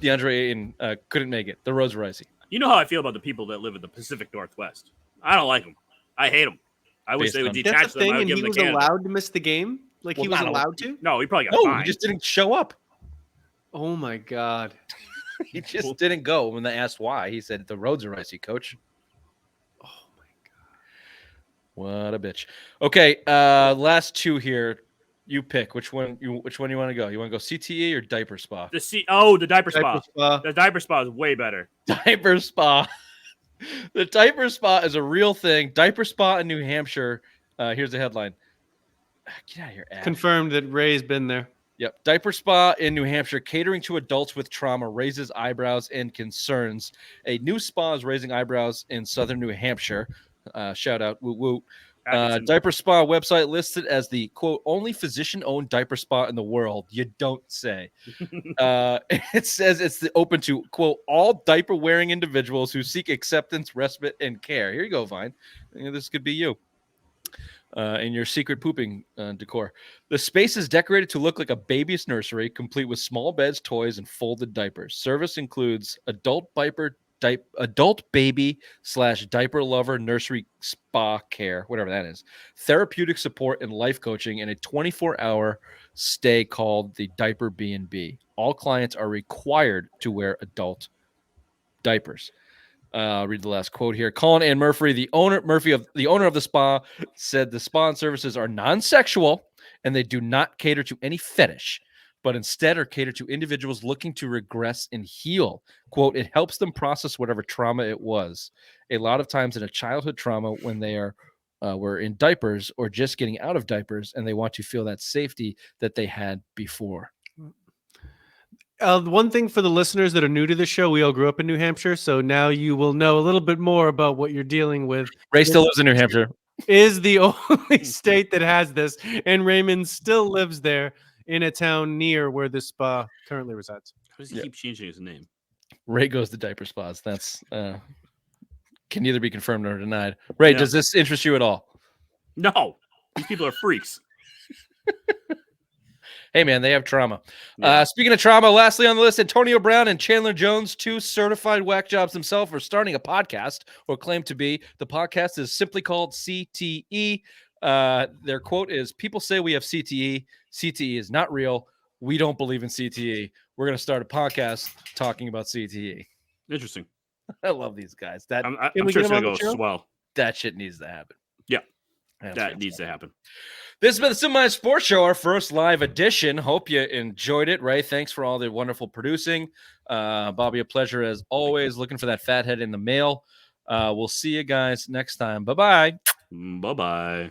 DeAndre Ayton couldn't make it. The roads were icy. You know how I feel about the people that live in the Pacific Northwest. I don't like them. I hate them. I wish they would That's detach the them. I thing, would and give he them was to Canada. allowed to miss the game. Like Well, he was not allowed to. No, he probably got No, fined. he just didn't show up. Oh my god. He just didn't go. When they asked why, he said, "The roads are icy, coach." Oh my What a bitch. Okay, last two here. You pick which one you want to go. You want to go CTE or diaper spa? The diaper spa. Diaper spa. The diaper spa is way better. Diaper spa. The diaper spa is a real thing. Diaper spa in New Hampshire. Here's the headline. Get out of here, Ash. Confirmed that Ray's been there. Yep. Diaper spa in New Hampshire, catering to adults with trauma, raises eyebrows and concerns. A new spa is raising eyebrows in southern New Hampshire. Shout out, woo woo. Diaper spa website listed as the quote only physician-owned diaper spa in the world. You don't say. It says it's open to quote all diaper-wearing individuals who seek acceptance, respite, and care. Here you go, Vine. This could be you. In your secret pooping decor. The space is decorated to look like a baby's nursery, complete with small beds, toys, and folded diapers. Service includes adult baby / diaper lover nursery spa care, whatever that is, therapeutic support and life coaching, and a 24-hour stay called the Diaper B&B. All clients are required to wear adult diapers. Read the last quote here. Colin and Murphy, the owner of the spa, said the spa and services are non-sexual and they do not cater to any fetish, but instead are catered to individuals looking to regress and heal. Quote, it helps them process whatever trauma it was. A lot of times in a childhood trauma when they were in diapers or just getting out of diapers and they want to feel that safety that they had before. One thing for the listeners that are new to the show, we all grew up in New Hampshire, so now you will know a little bit more about what you're dealing with. Ray still lives in New Hampshire. Is the only state that has this, and Raymond still lives there in a town near where this spa currently resides. How does he keep changing his name? Ray goes to diaper spas. That's can neither be confirmed nor denied. Ray, does this interest you at all? No. These people are freaks. Hey, man, they have trauma. Yeah. Speaking of trauma, lastly on the list, Antonio Brown and Chandler Jones, two certified whack jobs themselves, are starting a podcast, or claim to be. The podcast is simply called CTE. Their quote is, people say we have CTE. CTE is not real. We don't believe in CTE. We're going to start a podcast talking about CTE. Interesting. I love these guys. I'm sure it's going to go swell. That shit needs to happen. Yeah. That needs to happen. This has been the Simple Minds Sports Show, our first live edition. Hope you enjoyed it, Ray. Thanks for all the wonderful producing. Bobby, a pleasure as always. Looking for that fat head in the mail. We'll see you guys next time. Bye-bye. Bye-bye.